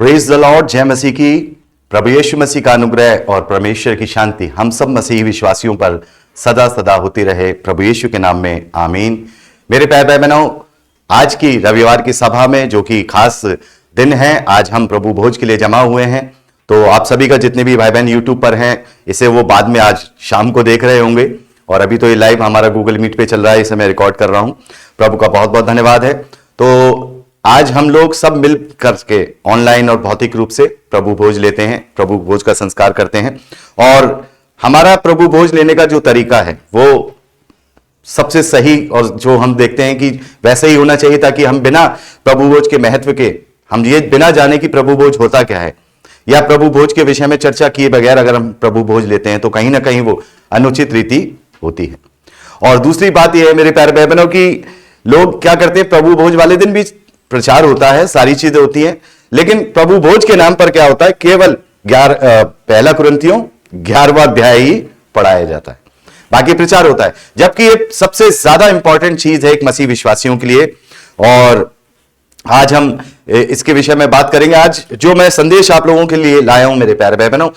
Praise the Lord. जय मसीह की। प्रभु यीशु मसीह का अनुग्रह और परमेश्वर की शांति हम सब मसीही विश्वासियों पर सदा सदा होती रहे, प्रभु यीशु के नाम में आमीन। मेरे प्यारे भाई बहनों, आज की रविवार की सभा में जो कि खास दिन है, आज हम प्रभु भोज के लिए जमा हुए हैं। तो आप सभी का जितने भी भाई बहन यूट्यूब पर हैं, इसे वो बाद में आज शाम को देख रहे होंगे, और अभी तो ये लाइव हमारा गूगल मीट पे चल रहा है, इसे मैं रिकॉर्ड कर रहा हूं। प्रभु का बहुत बहुत धन्यवाद है। तो आज हम लोग सब मिल करके ऑनलाइन और भौतिक रूप से प्रभु भोज लेते हैं, प्रभु भोज का संस्कार करते हैं। और हमारा प्रभु भोज लेने का जो तरीका है वो सबसे सही और जो हम देखते हैं कि वैसे ही होना चाहिए, ताकि हम बिना प्रभु भोज के महत्व के, हम ये बिना जाने कि प्रभु भोज होता क्या है या प्रभु भोज के विषय में चर्चा किए बगैर अगर हम प्रभु भोज लेते हैं तो कहीं ना कहीं वो अनुचित रीति होती है। और दूसरी बात यह है मेरे प्यारे भाई बहनों की, लोग क्या करते हैं, प्रभु भोज वाले दिन भी प्रचार होता है, सारी चीजें होती हैं, लेकिन प्रभु भोज के नाम पर क्या होता है, केवल पहला कुरिन्थियों 11वां अध्याय ही पढ़ाया जाता है, बाकी प्रचार होता है। जबकि ये सबसे ज्यादा इंपॉर्टेंट चीज है एक मसीह विश्वासियों के लिए। और आज हम इसके विषय में बात करेंगे। आज जो मैं संदेश आप लोगों के लिए लाया हूं मेरे प्यारे भाई बहनों,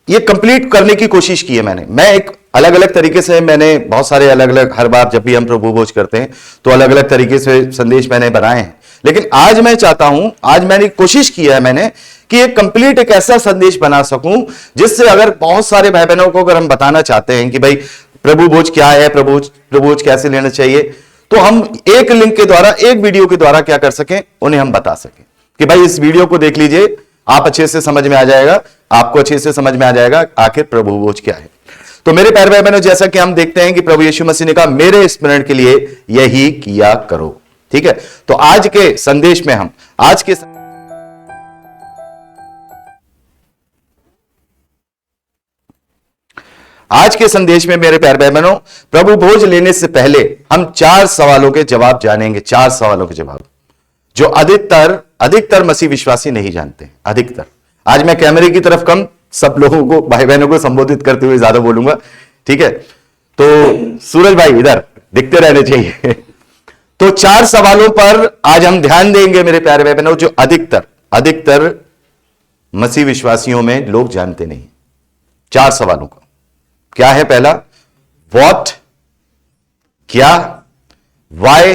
ये कंप्लीट करने की कोशिश की है मैं एक अलग अलग तरीके से, मैंने बहुत सारे अलग अलग, हर बार जब भी हम प्रभु भोज करते हैं तो अलग अलग तरीके से संदेश मैंने बनाए हैं, लेकिन आज मैं चाहता हूं, आज मैंने कोशिश की है मैंने कि एक कंप्लीट एक ऐसा संदेश बना सकूं जिससे अगर बहुत सारे भाई बहनों को अगर हम बताना चाहते हैं कि भाई प्रभु भोज क्या है, प्रभु भोज कैसे लेना चाहिए, तो हम एक लिंक के द्वारा, एक वीडियो के द्वारा क्या कर सकें, उन्हें हम बता सकें कि भाई इस वीडियो को देख लीजिए, आप अच्छे से समझ में आ जाएगा, आपको अच्छे से समझ में आ जाएगा आखिर प्रभु भोज क्या है। तो मेरे प्यारे भाई बहनों, जैसा कि हम देखते हैं कि प्रभु यीशु मसीह ने कहा मेरे स्मरण के लिए यही किया करो, ठीक है। तो आज के संदेश में हम आज के संदेश में मेरे प्यारे भाई बहनों, प्रभु भोज लेने से पहले हम 4 सवालों के जवाब जानेंगे। 4 सवालों के जवाब जो अधिकतर मसीह विश्वासी नहीं जानते, अधिकतर। आज मैं कैमरे की तरफ कम सब लोगों को, भाई बहनों को संबोधित करते हुए ज्यादा बोलूंगा, ठीक है। तो सूरज भाई इधर दिखते रहने चाहिए। तो 4 सवालों पर आज हम ध्यान देंगे मेरे प्यारे भाई बहनों, जो अधिकतर मसीह विश्वासियों में लोग जानते नहीं। 4 सवालों का क्या है? पहला, व्हाट, क्या, व्हाई,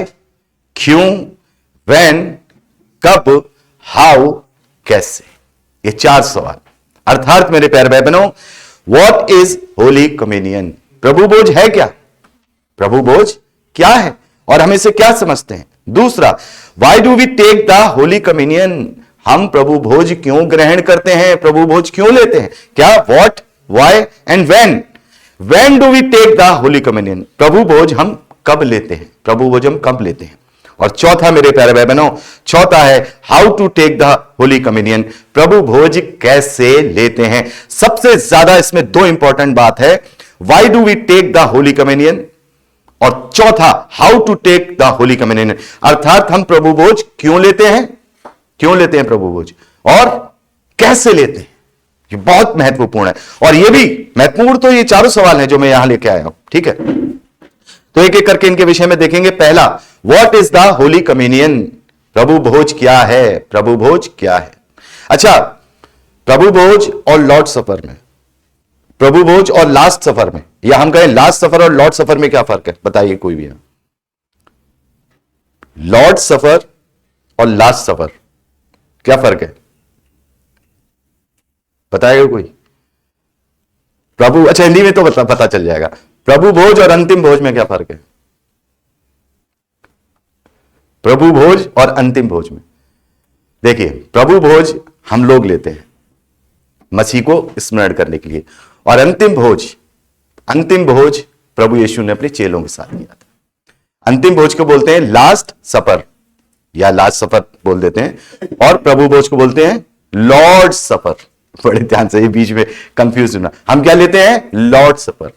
क्यों, व्हेन, कब, हाउ, कैसे। ये 4 सवाल। अर्थात मेरे प्यारे भाई बहनों, व्हाट इज होली कम्युनियन? प्रभु भोज है क्या? प्रभु भोज क्या है और हम इसे क्या समझते हैं? दूसरा, why do we take the holy communion? हम प्रभु भोज क्यों ग्रहण करते हैं, प्रभु भोज क्यों लेते हैं? क्या, what, why and when do we take the holy communion? प्रभु भोज हम कब लेते हैं, प्रभु भोज हम कब लेते हैं? और चौथा मेरे प्यारे भाई बहनों, चौथा है how to take the holy communion? प्रभु भोज कैसे लेते हैं? सबसे ज्यादा इसमें 2 इंपॉर्टेंट बात है, why do we take the holy communion, और चौथा how to take the holy communion. अर्थात हम प्रभु भोज क्यों लेते हैं प्रभु भोज, और कैसे लेते हैं। ये बहुत महत्वपूर्ण है, और ये भी महत्वपूर्ण, तो ये 4 सवाल हैं जो मैं यहां लेके आया हूं, ठीक है। तो एक एक करके इनके विषय में देखेंगे। पहला, what is the holy communion? प्रभु भोज क्या है, प्रभु भोज क्या है? अच्छा, प्रभु भोज और लॉर्ड सफर में, प्रभु भोज और लास्ट सफर में, या हम कहें लास्ट सफर और लॉर्ड सफर में क्या फर्क है? बताइए कोई भी। लॉर्ड सफर और लास्ट सफर क्या फर्क है? बताएगा कोई? प्रभु, अच्छा हिंदी में तो पता चल जाएगा। प्रभु भोज और अंतिम भोज में क्या फर्क है? प्रभु भोज और अंतिम भोज में देखिए, प्रभु भोज हम लोग लेते हैं मसीह को स्मरण करने के लिए, और अंतिम भोज प्रभु यीशु ने अपने चेलों के साथ किया था। अंतिम भोज को बोलते हैं लास्ट सफर, या लास्ट सफर बोल देते हैं, और प्रभु भोज को बोलते हैं लॉर्ड सफर। बड़े ध्यान से, ये बीच में कंफ्यूज होना, हम क्या लेते हैं? लॉर्ड सफर,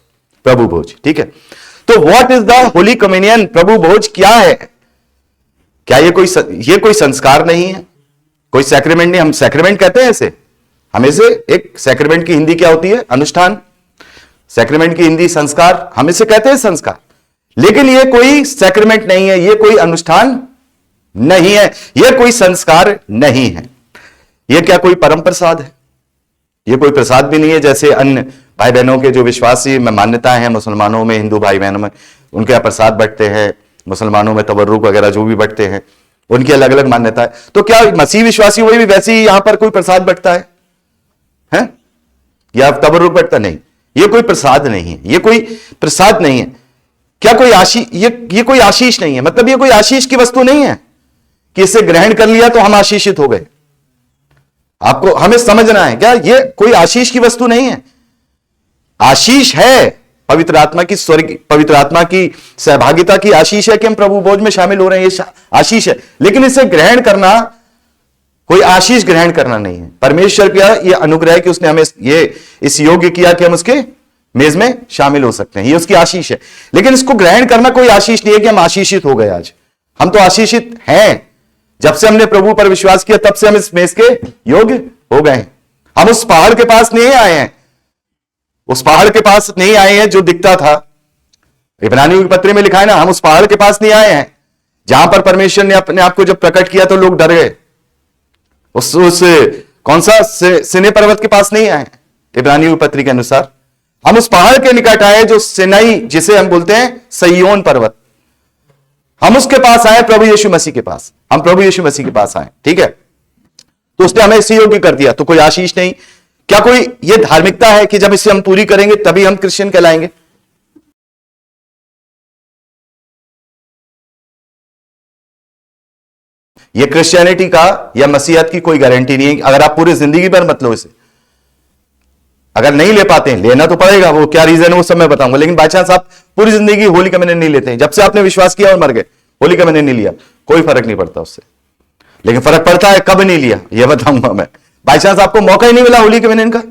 प्रभु भोज, ठीक है। तो what is the holy communion? प्रभु भोज क्या है? क्या ये कोई संस्कार नहीं है, कोई सैक्रेमेंट नहीं? हम सैक्रेमेंट कहते हैं इसे, हम इसे, एक सैक्रेमेंट की हिंदी क्या होती है? अनुष्ठान। सैक्रेमेंट की हिंदी संस्कार, हम इसे कहते हैं संस्कार, लेकिन ये कोई सैक्रेमेंट नहीं है, ये कोई अनुष्ठान नहीं है, यह कोई संस्कार नहीं है। यह क्या कोई परम प्रसाद है? यह कोई प्रसाद भी नहीं है जैसे अन्य भाई बहनों के जो विश्वासी में मान्यताएं हैं, मुसलमानों में, हिंदू भाई बहनों में उनके यहाँ प्रसाद बंटते हैं, मुसलमानों में तबर्रुक वगैरह जो भी बंटते हैं उनकी अलग अलग मान्यता है। तो क्या मसीह विश्वासियों में भी वैसे ही यहां पर कोई प्रसाद बंटता है? या तबर्रुक बंटता? नहीं, यह कोई प्रसाद नहीं है, यह कोई प्रसाद नहीं है। क्या कोई आशीष? ये कोई आशीष नहीं है, मतलब ये कोई आशीष की वस्तु नहीं है कि इसे ग्रहण कर लिया तो हम आशीषित हो गए। आपको हमें समझना है, क्या ये कोई आशीष की वस्तु नहीं है। आशीष है पवित्र आत्मा की, स्वर्ग पवित्र आत्मा की सहभागिता की आशीष है कि हम प्रभु भोज में शामिल हो रहे हैं, ये आशीष है। लेकिन इसे ग्रहण करना कोई आशीष ग्रहण करना नहीं है। परमेश्वर का यह अनुग्रह है कि उसने हमें ये इस योग्य किया कि हम उसके मेज में शामिल हो सकते हैं, ये उसकी आशीष है। लेकिन इसको ग्रहण करना कोई आशीष नहीं है कि हम आशीषित हो गए। आज हम तो आशीषित हैं, जब से हमने प्रभु पर विश्वास किया तब से हम इस मेज के योग्य हो गए हैं। हम उस पहाड़ के पास नहीं आए हैं, उस पहाड़ के पास नहीं आए हैं जो दिखता था। इब्रानियों की पत्री में लिखा है ना, हम उस पहाड़ के पास नहीं आए हैं जहां पर परमेश्वर ने अपने आप को जब प्रकट किया तो लोग डर गए। उस कौन सा सिने पर्वत के पास नहीं आए। इब्रानियों की पत्री के अनुसार हम उस पहाड़ के निकट आए जो सिनाई, जिसे हम बोलते हैं सय्योन पर्वत, हम उसके पास आए, प्रभु यीशु मसीह के पास। हम प्रभु यीशु मसीह के पास आए, ठीक है। तो उसने हमें इसी योग्य कर दिया, तो कोई आशीष नहीं। क्या कोई यह धार्मिकता है कि जब इसे हम पूरी करेंगे तभी हम क्रिश्चियन कहलाएंगे? यह क्रिश्चियनिटी का या मसीहत की कोई गारंटी नहीं है। अगर आप पूरी जिंदगी भर मत लो इसे, अगर नहीं ले पाते हैं, लेना तो पड़ेगा, वो क्या रीजन है वो सब मैं बताऊंगा। लेकिन बाय चांस आप पूरी जिंदगी होली कम्युनियन नहीं लेते हैं, जब से आपने विश्वास किया और मर गए, होली कम्युनियन नहीं लिया, कोई फर्क नहीं पड़ता उससे। लेकिन फर्क पड़ता है कब नहीं लिया, यह बताऊंगा मैं। बाय चांस आपको मौका ही नहीं मिला होली कम्युनियन का,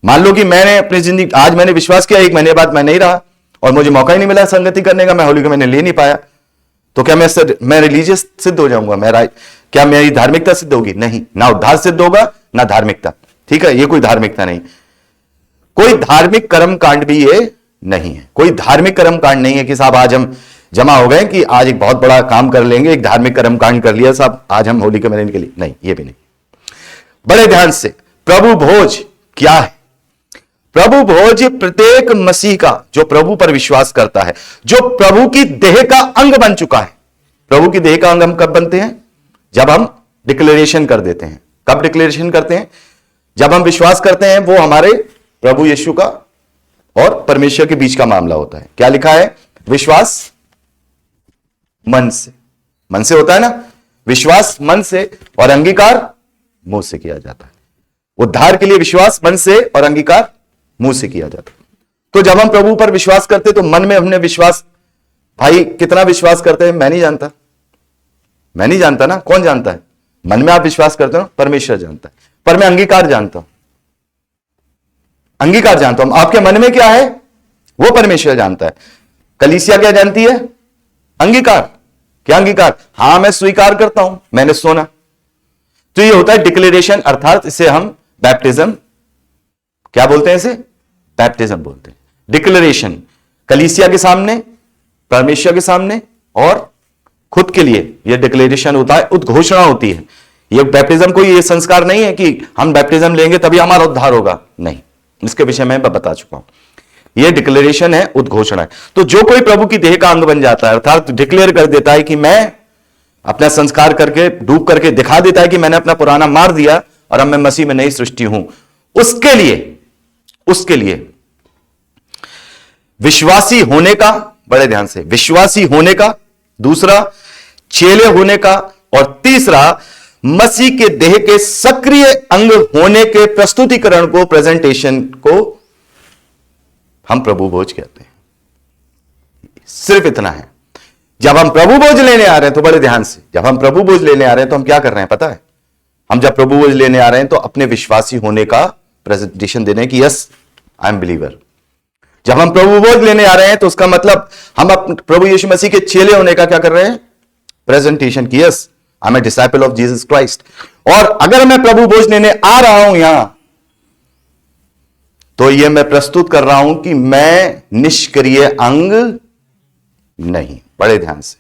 मान लो कि मैंने अपनी जिंदगी, आज मैंने विश्वास किया, 1 महीने बाद मैं नहीं रहा और मुझे मौका ही नहीं मिला संगति करने का, मैं होली कम्युनियन ले नहीं पाया, तो क्या मैं रिलीजियस सिद्ध हो जाऊंगा? क्या मेरी धार्मिकता सिद्ध होगी? नहीं, ना उद्धार सिद्ध होगा ना धार्मिकता, ठीक है। ये कोई धार्मिकता नहीं, कोई धार्मिक कर्म कांड भी ये नहीं है। कोई धार्मिक कर्म कांड नहीं है कि साहब आज हम जमा हो गए कि आज एक बहुत बड़ा काम कर लेंगे, एक धार्मिक कर्म कांड कर लिया साहब, आज हम होली कम्युनियन के लिए, नहीं, ये भी नहीं। बड़े ध्यान से, प्रभु भोज क्या है? प्रभु भोज प्रत्येक मसीह का जो प्रभु पर विश्वास करता है, जो प्रभु की देह का अंग बन चुका है। प्रभु की देह का अंग हम कब बनते हैं? जब हम डिक्लेरेशन कर देते हैं। कब डिक्लेरेशन करते हैं? जब हम विश्वास करते हैं। वो हमारे प्रभु यीशु का और परमेश्वर के बीच का मामला होता है। क्या लिखा है? विश्वास मन से, मन से होता है ना, विश्वास मन से और अंगीकार मुंह से किया जाता है। उद्धार के लिए विश्वास मन से और अंगीकार मुंह से किया जाता है। तो जब हम प्रभु पर विश्वास करते तो मन में हमने विश्वास, भाई कितना विश्वास करते हैं मैं नहीं जानता, मैं नहीं जानता ना, कौन जानता है? मन में आप विश्वास करते हो, परमेश्वर जानता है। पर मैं अंगीकार जानता हूं, अंगीकार जानता हूं। आपके मन में क्या है वो परमेश्वर जानता है। कलीसिया क्या जानती है? अंगीकार। क्या अंगीकार? हां मैं स्वीकार करता हूं, मैंने सुना। तो ये होता है डिक्लेरेशन, अर्थात इसे हम बैप्टिज्म, क्या बोलते हैं इसे? बैप्टिज्म बोलते हैं। डिक्लेरेशन कलीसिया के सामने, परमेश्वर के सामने और खुद के लिए यह डिक्लेरेशन होता है, उद्घोषणा होती है। यह बैप्टिज्म कोई ये संस्कार नहीं है कि हम बैप्टिज्म लेंगे तभी हमारा उद्धार होगा, नहीं, इसके विषय में मैं बता चुका हूं। यह डिक्लेरेशन है, उद्घोषणा है। तो जो कोई प्रभु की देह का अंग बन जाता है, अर्थात डिक्लेयर कर देता है कि मैं अपना संस्कार करके, डूब करके दिखा देता है कि मैंने अपना पुराना मार दिया और अब मैं मसीह में नई सृष्टि हूं, उसके लिए विश्वासी होने का, बड़े ध्यान से, विश्वासी होने का, दूसरा चेले होने का, और तीसरा मसीह के देह के सक्रिय अंग होने के प्रस्तुतिकरण को, प्रेजेंटेशन को हम प्रभु भोज कहते हैं। सिर्फ इतना है। जब हम प्रभु भोज लेने आ रहे हैं तो बड़े ध्यान से, जब हम प्रभु भोज लेने आ रहे हैं तो हम क्या कर रहे हैं पता है? हम जब प्रभु भोज लेने आ रहे हैं तो अपने विश्वासी होने का प्रेजेंटेशन देने की, यस आई एम बिलीवर। जब हम प्रभु भोज लेने आ रहे हैं तो उसका मतलब हम प्रभु यीशु मसीह के चेले होने का क्या कर रहे हैं? प्रेजेंटेशन की, yes I am a disciple of Jesus Christ. और अगर मैं प्रभु भोज लेने आ रहा हूं यहां, तो यह मैं प्रस्तुत कर रहा हूं कि मैं निष्क्रिय अंग नहीं। बड़े ध्यान से,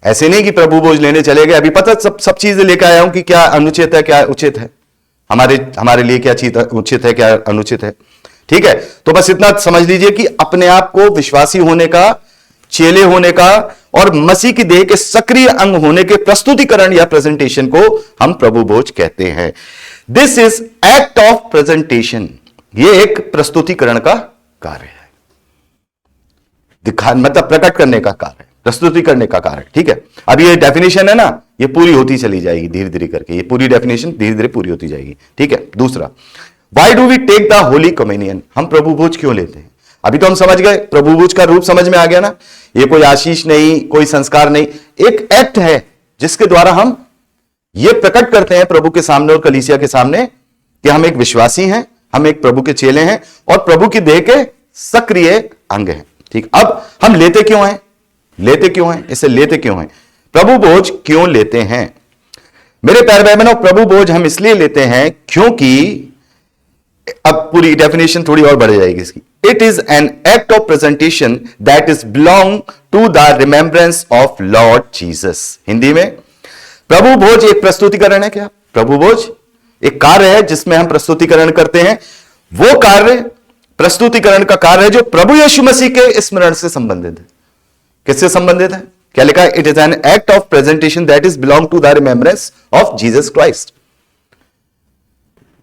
ऐसे नहीं कि प्रभु भोज लेने चले गए, अभी पता सब चीजें लेकर आया हूं कि क्या अनुचित है क्या उचित है, हमारे लिए क्या चीज उचित है क्या अनुचित है। ठीक है, तो बस इतना समझ लीजिए कि अपने आप को विश्वासी होने का, चेले होने का और मसीह की देह के सक्रिय अंग होने के प्रस्तुतिकरण या प्रेजेंटेशन को हम प्रभु भोज कहते हैं। This is act of presentation, यह एक प्रस्तुतिकरण का कार्य है, मतलब प्रकट करने का कार्य, प्रस्तुति करने का कार्य। ठीक है, अब ये डेफिनेशन है ना, ये पूरी होती चली जाएगी धीरे धीरे करके, ये पूरी डेफिनेशन धीरे धीरे पूरी होती जाएगी। ठीक है, दूसरा, why do we take the holy communion, हम प्रभु भोज क्यों लेते हैं? अभी तो हम समझ गए, प्रभु भोज का रूप समझ में आ गया ना, ये कोई आशीष नहीं, कोई संस्कार नहीं, एक एक्ट है जिसके द्वारा हम ये प्रकट करते हैं प्रभु के सामने और कलीसिया के सामने कि हम एक विश्वासी हैं, हम एक प्रभु के चेले हैं और प्रभु की देह के सक्रिय अंग हैं। ठीक, अब हम लेते क्यों हैं? लेते क्यों हैं? इसे लेते क्यों हैं? प्रभु भोज क्यों लेते हैं? मेरे प्यारे भाई बहनों, प्रभु भोज हम इसलिए लेते हैं क्योंकि, अब पूरी डेफिनेशन थोड़ी और बढ़ जाएगी इसकी, it is an act of presentation that is belong to the remembrance of Lord Jesus. Hindi में, प्रभु भोज एक प्रस्तुतिकरण है। क्या प्रभु भोज एक कार्य है जिसमें हम प्रस्तुतिकरण करते हैं? वो कार्य प्रस्तुतिकरण का कार्य है जो प्रभु यीशु मसीह के स्मरण से संबंधित है। किससे संबंधित है? क्या लिखा है? It is an act of presentation that is belong to the remembrance of Jesus Christ.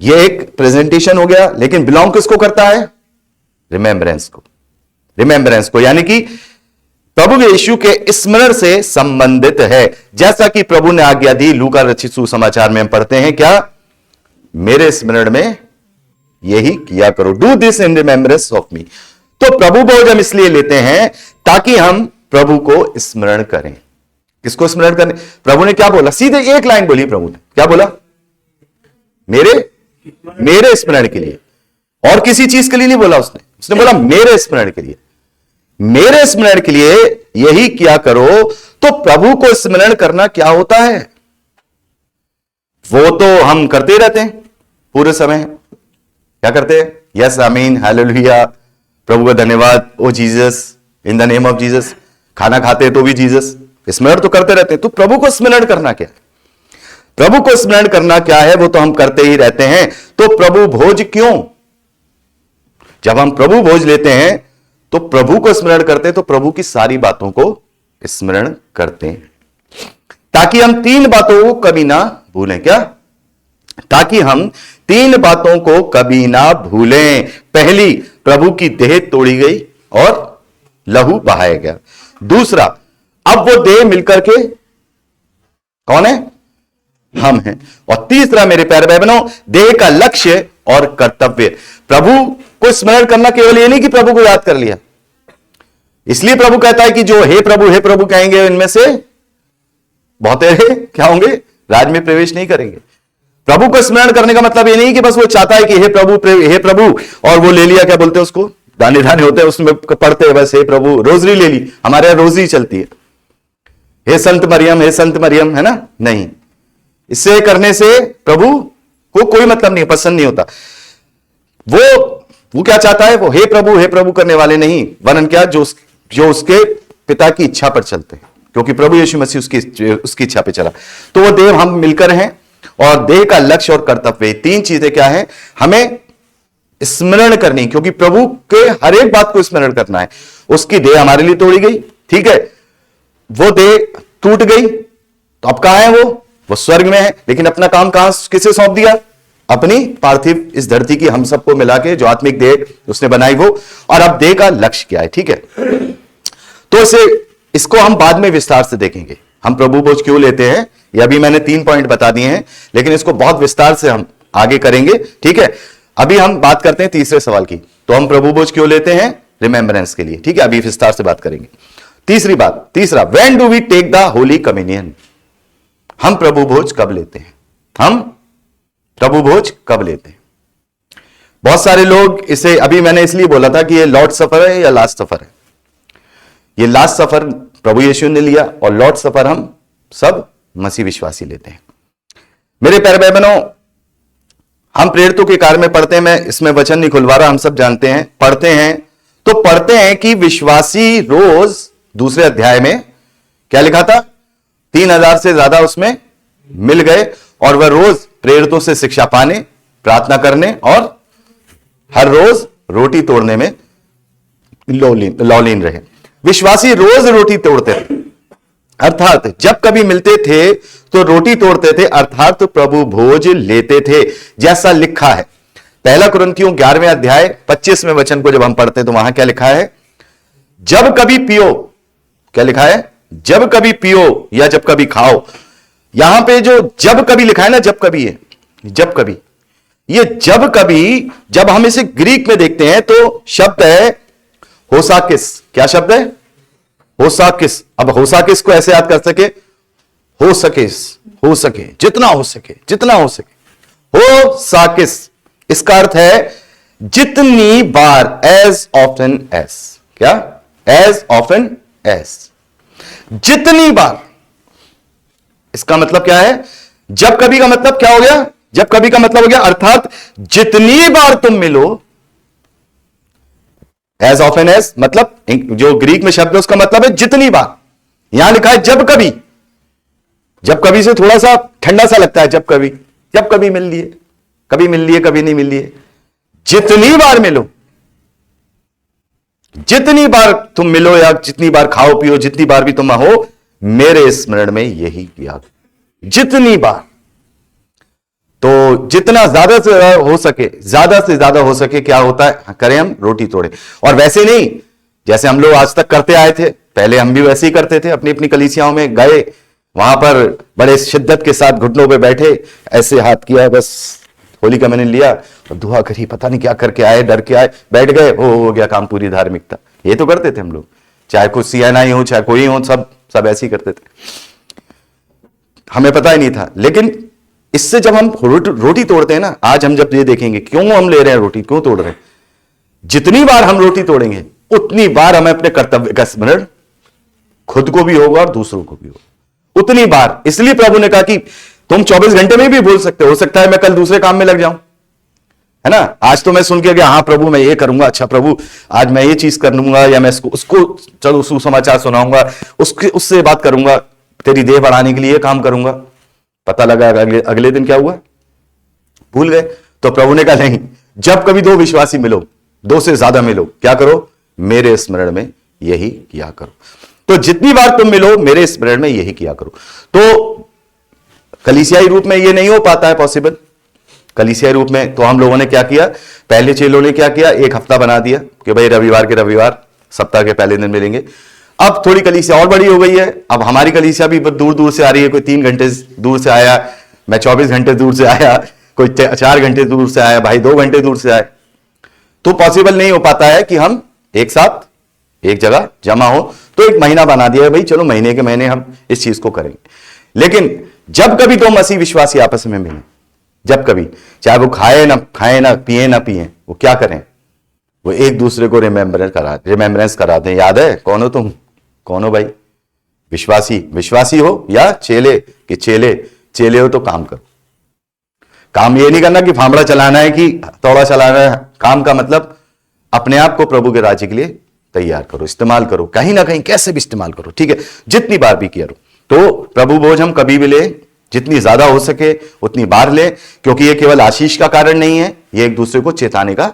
ये एक प्रेजेंटेशन हो गया, लेकिन बिलोंग किसको करता है? रिमेम्बरेंस को, रिमेम्बरेंस को, यानी कि प्रभु यीशु के स्मरण से संबंधित है। जैसा कि प्रभु ने आज्ञा दी, लूका रचित सुसमाचार में हम पढ़ते हैं, क्या? मेरे स्मरण में यही किया करो, do this in remembrance of me. तो प्रभु भोज हम इसलिए लेते हैं ताकि हम प्रभु को स्मरण करें। किसको स्मरण करें? प्रभु ने क्या बोला? सीधे एक लाइन बोली प्रभु ने, क्या बोला? मेरे स्मरण के लिए, और किसी चीज के लिए नहीं बोला उसने बोला मेरे स्मरण के लिए, मेरे स्मरण के लिए यही किया करो। तो प्रभु को स्मरण करना क्या होता है? वो तो हम करते रहते हैं पूरे समय। क्या करते हैं? यस, आमीन, हालेलुया, प्रभु का धन्यवाद, O Jesus, in the name of Jesus. खाना खाते हैं तो भी जीसस, स्मरण तो करते रहते हैं। तो प्रभु को स्मरण करना क्या है? प्रभु को स्मरण करना क्या है? वो तो हम करते ही रहते हैं। तो प्रभु भोज क्यों? जब हम प्रभु भोज लेते हैं तो प्रभु को स्मरण करते हैं, तो प्रभु की सारी बातों को स्मरण करते हैं ताकि हम तीन बातों को कभी ना भूलें। क्या? ताकि हम तीन बातों को कभी ना भूलें। पहली, प्रभु की देह तोड़ी गई और लहू बहाया गया। दूसरा, अब वो देह मिलकर के कौन है? हम हैं। और तीसरा, मेरे प्यारे भाई बहनों, देह का लक्ष्य और कर्तव्य। प्रभु को स्मरण करना केवल ये नहीं कि प्रभु को याद कर लिया, इसलिए प्रभु कहता है कि जो हे प्रभु कहेंगे, इनमें से बहुतेरे क्या होंगे? राज में प्रवेश नहीं करेंगे। प्रभु को स्मरण करने का मतलब ये नहीं कि बस वो चाहता है कि हे प्रभु, और वो ले लिया, क्या बोलते हैं उसको, दाने दाने होते हैं उसमें पढ़ते हैं बस, हे प्रभु, रोजरी ले ली, हमारे यहां रोजरी चलती है, हे संत मरियम, है ना? नहीं, इससे करने से प्रभु को कोई मतलब नहीं, पसंद नहीं होता। वो क्या चाहता है? वो हे प्रभु करने वाले नहीं, वरन क्या, जो उसके पिता की इच्छा पर चलते हैं, क्योंकि प्रभु यीशु मसीह उसकी इच्छा पे चला। तो वो देव हम मिलकर हैं, और देह का लक्ष्य और कर्तव्य, तीन चीजें क्या है? हमें स्मरण करनी, क्योंकि प्रभु के हर एक बात को स्मरण करना है। उसकी देह हमारे लिए तोड़ी गई, ठीक है, वो देह टूट गई, तो अब कहां है वो स्वर्ग में है, लेकिन अपना काम कहां, किसे सौंप दिया? अपनी पार्थिव इस धरती की हम सबको मिला के जो आत्मिक देह उसने बनाई वो। और अब देह का लक्ष्य क्या है? ठीक है, तो इसको हम बाद में विस्तार से देखेंगे। हम प्रभु भोज क्यों लेते हैं, ये अभी मैंने 3 पॉइंट बता दिए हैं, लेकिन इसको बहुत विस्तार से हम आगे करेंगे। ठीक है, अभी हम बात करते हैं तीसरे सवाल की। तो हम प्रभु भोज क्यों लेते हैं? रिमेम्बरेंस के लिए। ठीक है, अभी विस्तार से बात करेंगे। तीसरा, when do we take the holy communion, हम प्रभु भोज कब लेते हैं? हम प्रभु भोज कब लेते हैं? बहुत सारे लोग इसे, अभी मैंने इसलिए बोला था कि ये लॉर्ड सफर है या लास्ट सफर है। ये लास्ट सफर प्रभु यीशु ने लिया, और लॉर्ड सफर हम सब मसीह विश्वासी लेते हैं। मेरे प्यारे भाई बहनों, हम प्रेरितों के कार्य में पढ़ते हैं, मैं इसमें वचन नहीं खुलवा रहा, हम सब जानते हैं, पढ़ते हैं कि विश्वासी रोज, दूसरे अध्याय में क्या लिखा था? 3,000 से ज्यादा उसमें मिल गए और वह रोज प्रेरितों से शिक्षा पाने, प्रार्थना करने और हर रोज रोटी तोड़ने में लौलीन रहे। विश्वासी रोज रोटी तोड़ते थे, अर्थात जब कभी मिलते थे तो रोटी तोड़ते थे, अर्थात प्रभु भोज लेते थे, जैसा लिखा है। पहला कुरिन्थियों 11वें अध्याय 25वें वचन को जब हम पढ़ते हैं तो वहां क्या लिखा है? जब कभी पियो, क्या लिखा है? जब कभी पियो या जब कभी खाओ। यहां पे जो जब कभी लिखा है ना, जब कभी है, जब कभी, ये जब कभी, जब हम इसे ग्रीक में देखते हैं तो शब्द है होसाकिस। क्या शब्द है? होसाकिस। अब होसाकिस को ऐसे याद कर सके, हो सके, जितना हो सके, जितना हो सके, होसाकिस। इसका अर्थ है जितनी बार, एज ऑफ्टन एज। क्या? एज ऑफ्टन एज, जितनी बार। इसका मतलब क्या है? जब कभी का मतलब क्या हो गया? जब कभी का मतलब हो गया अर्थात जितनी बार तुम मिलो। एज ऑफन एज मतलब जो ग्रीक में शब्द है उसका मतलब है जितनी बार। यहां लिखा है जब कभी। जब कभी से थोड़ा सा ठंडा सा लगता है, जब कभी मिल लिए, कभी मिल लिए, कभी नहीं मिल लिए। जितनी बार मिलो, जितनी बार तुम मिलो या जितनी बार खाओ पियो, जितनी बार भी तुम हो, मेरे स्मरण में यही किया। जितनी बार। तो जितना ज्यादा से ज्यादा हो सके क्या होता है? करें हम रोटी तोड़े। और वैसे नहीं जैसे हम लोग आज तक करते आए थे, पहले हम भी वैसे ही करते थे। अपनी अपनी कलीसियाओं में गए, वहां पर बड़े शिद्दत के साथ घुटनों पे बैठे, ऐसे हाथ किया, बस होली का मैंने लिया और दुआ करी, पता नहीं क्या करके आए, डर के आए, बैठ गए, हो गया काम, पूरी धार्मिकता। ये तो करते थे हम लोग, चाहे कुछ सियाना ही हो, चाहे कोई हो, सब ऐसे ही करते थे, हमें पता ही नहीं था। लेकिन इससे जब हम रोटी तोड़ते हैं ना, आज हम जब ये देखेंगे क्यों हम ले रहे हैं रोटी, क्यों तोड़ रहे हैं, जितनी बार हम रोटी तोड़ेंगे उतनी बार हमें अपने कर्तव्य का स्मरण खुद को भी होगा और दूसरों को भी होगा, उतनी बार। इसलिए प्रभु ने कहा कि तुम 24 घंटे में भी भूल सकते हो सकता है मैं कल दूसरे काम में लग जाऊं, है ना। आज तो मैं सुन के गया, हाँ प्रभु मैं ये करूंगा, अच्छा प्रभु आज मैं ये चीज कर लूंगा, या मैं उसको चलो सुसमाचार सुनाऊंगा, उससे बात करूंगा, तेरी देह बढ़ाने के लिए काम करूंगा। पता लगा अगले दिन क्या हुआ, भूल गए। तो प्रभु ने कहा नहीं, जब कभी दो विश्वासी मिलो, दो से ज्यादा मिलो, क्या करो? मेरे स्मरण में यही किया करो। तो जितनी बार तुम मिलो मेरे स्मरण में यही किया करो। तो कलीसियाई रूप में यह नहीं हो पाता है पॉसिबल। कलीसियाई रूप में तो हम लोगों ने क्या किया, पहले चेलों ने क्या किया, एक हफ्ता बना दिया कि भाई रविवार के रविवार सप्ताह के पहले दिन मिलेंगे। अब थोड़ी कलीसिया और बड़ी हो गई है, अब हमारी कलीसिया भी दूर दूर से आ रही है, कोई 3 घंटे दूर से आया, मैं 24 घंटे दूर से आया, कोई 4 घंटे दूर से आया, भाई 2 घंटे दूर से आए। तो पॉसिबल नहीं हो पाता है कि हम एक साथ एक जगह जमा हो। तो एक महीना बना दिया है भाई, चलो महीने के महीने हम इस चीज को करेंगे। लेकिन जब कभी दो मसीह विश्वासी आपस में मिले, जब कभी, चाहे वो खाए ना पिए, वो क्या करें, वो एक दूसरे को रिमेम्बरेंस कराते हैं। याद है कौन हो तुम, कौन हो भाई, विश्वासी हो या चेले, कि चेले हो तो काम करो। काम ये नहीं करना कि फामड़ा चलाना है कि तौड़ा चलाना है। काम का मतलब अपने आप को प्रभु के राज्य के लिए तैयार करो, इस्तेमाल करो, कहीं ना कहीं कैसे भी इस्तेमाल करो, ठीक है, जितनी बार भी किया। तो प्रभु भोज हम कभी भी ले, जितनी ज्यादा हो सके उतनी बार ले, क्योंकि ये केवल आशीष का कारण नहीं है, ये एक दूसरे को चेताने का,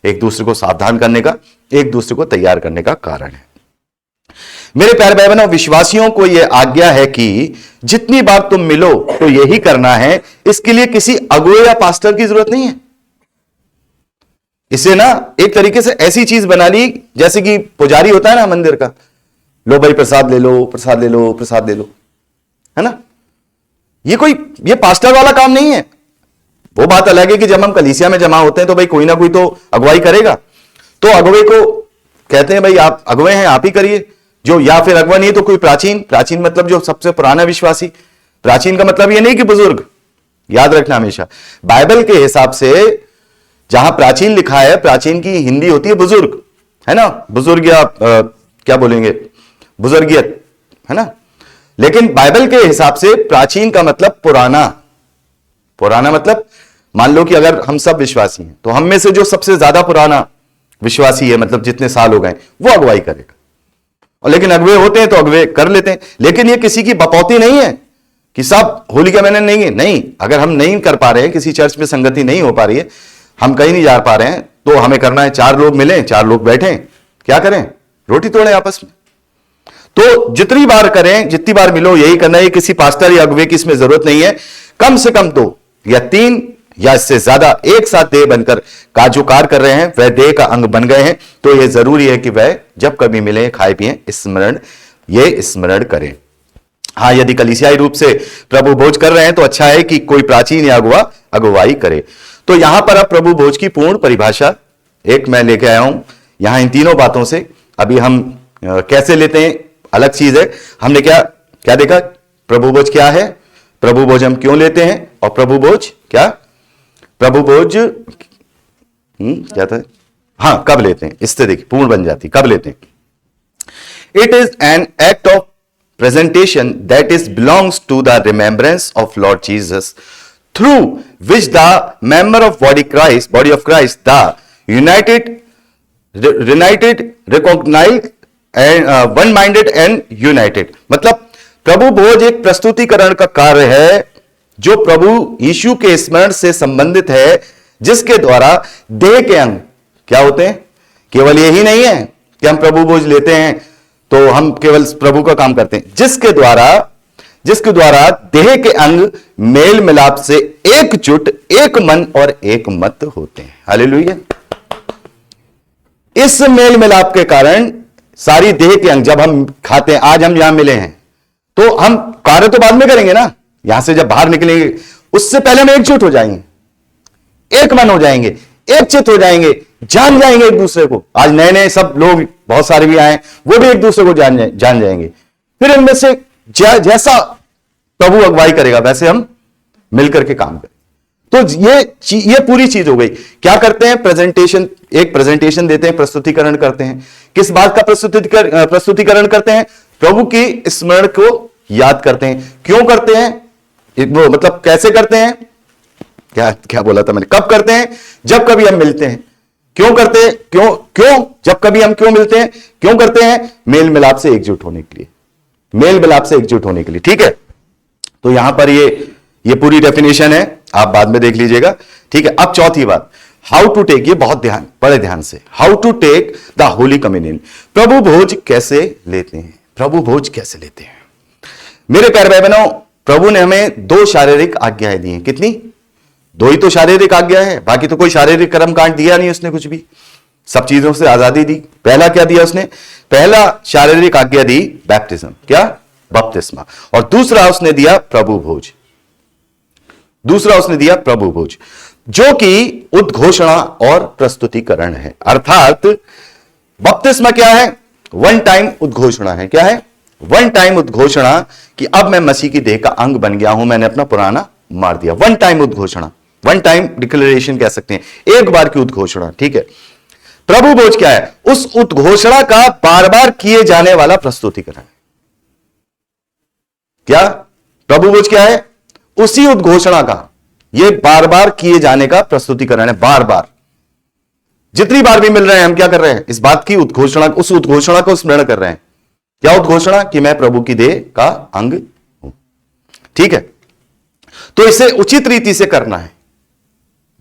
एक दूसरे को सावधान करने का, एक दूसरे को तैयार करने का कारण है। मेरे प्यारे भाई बहनों, विश्वासियों को यह आज्ञा है कि जितनी बार तुम मिलो तो यही करना है। इसके लिए किसी अगुए या पास्टर की जरूरत नहीं है। इसे ना एक तरीके से ऐसी चीज बना ली जैसे कि पुजारी होता है ना मंदिर का, लो भाई प्रसाद ले लो, प्रसाद ले लो, प्रसाद ले लो, है ना। ये पास्टर वाला काम नहीं है। वो बात अलग है कि जब हम कलीसिया में जमा होते हैं तो भाई कोई ना कोई तो अगुवाई करेगा। तो अगुवे को कहते हैं भाई आप अगुवे हैं, आप ही करिए। जो या फिर अगुवा नहीं तो कोई प्राचीन मतलब जो सबसे पुराना विश्वासी। प्राचीन का मतलब ये नहीं कि बुजुर्ग, याद रखना हमेशा। बाइबल के हिसाब से जहां प्राचीन लिखा है, प्राचीन की हिंदी होती है बुजुर्ग, है ना, बुजुर्ग या क्या बोलेंगे, बुजुर्गियत, है ना। लेकिन बाइबल के हिसाब से प्राचीन का मतलब पुराना मतलब मान लो कि अगर हम सब विश्वासी हैं तो हम में से जो सबसे ज्यादा पुराना विश्वासी है, मतलब जितने साल हो गए, वो अगुवाई करेगा। और लेकिन अगवे होते हैं तो अगवे कर लेते हैं। लेकिन ये किसी की बपौती नहीं है कि सब होली का महीने नहीं है। नहीं, अगर हम नहीं कर पा रहे हैं, किसी चर्च में संगति नहीं हो पा रही है, हम कहीं नहीं जा पा रहे हैं, तो हमें करना है 4 लोग मिले, 4 लोग बैठे, क्या करें, रोटी तोड़ें आपस में। तो जितनी बार करें, जितनी बार मिलो, यही करना है। किसी पास्टर या अगवे की इसमें जरूरत नहीं है। कम से कम 2 या 3 या इससे ज्यादा एक साथ देह बनकर जो कार्य कर रहे हैं वह देह का अंग बन गए हैं। तो यह जरूरी है कि वह जब कभी मिले, खाए पिए, स्मरण करें। हाँ, यदि कलीसियाई रूप से प्रभु भोज कर रहे हैं तो अच्छा है कि कोई प्राचीन या अगुवाई करे। तो यहां पर अब प्रभु भोज की पूर्ण परिभाषा एक मैं लेके आया हूं यहां इन तीनों बातों से। अभी हम कैसे लेते हैं अलग चीज है। हमने क्या देखा, प्रभु भोज क्या है, प्रभु भोज हम क्यों लेते हैं, और प्रभु भोज प्रभु भोज क्या था, हाँ, कब लेते हैं। इससे देखिए पूर्ण बन जाती, कब लेते हैं। It is an act of presentation that is belongs to the remembrance of Lord Jesus, through which the member of body of Christ, the united, recognized and one-minded and united। मतलब प्रभु भोज एक प्रस्तुतिकरण का कार्य है जो प्रभु यीशु के स्मरण से संबंधित है, जिसके द्वारा देह के अंग क्या होते हैं। केवल यही नहीं है कि हम प्रभु भोज लेते हैं तो हम केवल प्रभु का काम करते हैं, जिसके द्वारा देह के अंग मेल मिलाप से एकजुट, एक मन और एक मत होते हैं। हालेलुया। इस मेल मिलाप के कारण सारी देह के अंग, जब हम खाते हैं, आज हम यहां मिले हैं तो हम कार्य तो बाद में करेंगे ना, यहां से जब बाहर निकलेंगे उससे पहले हम एकजुट हो जाएंगे, एक मन हो जाएंगे, एक चित्त हो जाएंगे, जान जाएंगे एक दूसरे को। आज नए नए सब लोग बहुत सारे भी आए, वो भी एक दूसरे को जान जाएंगे। फिर इनमें से जैसा प्रभु अगुवाई करेगा वैसे हम मिलकर के काम करें। तो ये पूरी चीज हो गई। क्या करते हैं, प्रेजेंटेशन देते हैं, प्रस्तुतिकरण करते हैं। किस बात का प्रस्तुतिकरण करते हैं, प्रभु की स्मरण को याद करते हैं। क्यों करते हैं, मतलब कैसे करते हैं, क्या बोला था मैंने, कब करते हैं, जब कभी हम मिलते हैं। क्यों करते हैं, क्यों जब कभी हम क्यों मिलते हैं, क्यों करते हैं, मेल मिलाप से एकजुट होने के लिए, मेल मिलाप से एकजुट होने के लिए। ठीक है, तो यहां पर ये पूरी डेफिनेशन है, आप बाद में देख लीजिएगा। ठीक है, अब चौथी बात, हाउ टू टेक, ये बहुत बड़े ध्यान से, how to take the holy communion. प्रभु भोज कैसे लेते हैं, प्रभु भोज कैसे लेते हैं। मेरे प्यारे भाई बहनों, प्रभु ने हमें 2 शारीरिक आज्ञाएं दी हैं। कितनी, 2 ही तो शारीरिक आज्ञा है, बाकी तो कोई शारीरिक कर्म कांड दिया नहीं उसने, कुछ भी, सब चीजों से आजादी दी। पहला क्या दिया उसने, पहला शारीरिक आज्ञा दी बैप्टिज्म, क्या, बपतिस्मा। और दूसरा उसने दिया प्रभु भोज, जो कि उद्घोषणा और प्रस्तुतिकरण है। अर्थात बपतिस्मा क्या है, वन टाइम उद्घोषणा है। क्या है, वन टाइम उद्घोषणा कि अब मैं मसीह की देह का अंग बन गया हूं, मैंने अपना पुराना मार दिया। वन टाइम उद्घोषणा, वन टाइम डिक्लेरेशन कह सकते हैं, एक बार की उद्घोषणा। ठीक है, प्रभु भोज क्या है, उस उद्घोषणा का बार बार किए जाने वाला प्रस्तुतिकरण। क्या, प्रभु भोज क्या है, उसी उद्घोषणा का, यह बार बार किए जाने का प्रस्तुतिकरण है। बार बार, जितनी बार भी मिल रहे हैं हम क्या कर रहे हैं, इस बात की उद्घोषणा, उस उद्घोषणा को स्मरण कर रहे हैं। क्या उद्घोषणा, कि मैं प्रभु की देह का अंग हूं। ठीक है, तो इसे उचित रीति से करना है,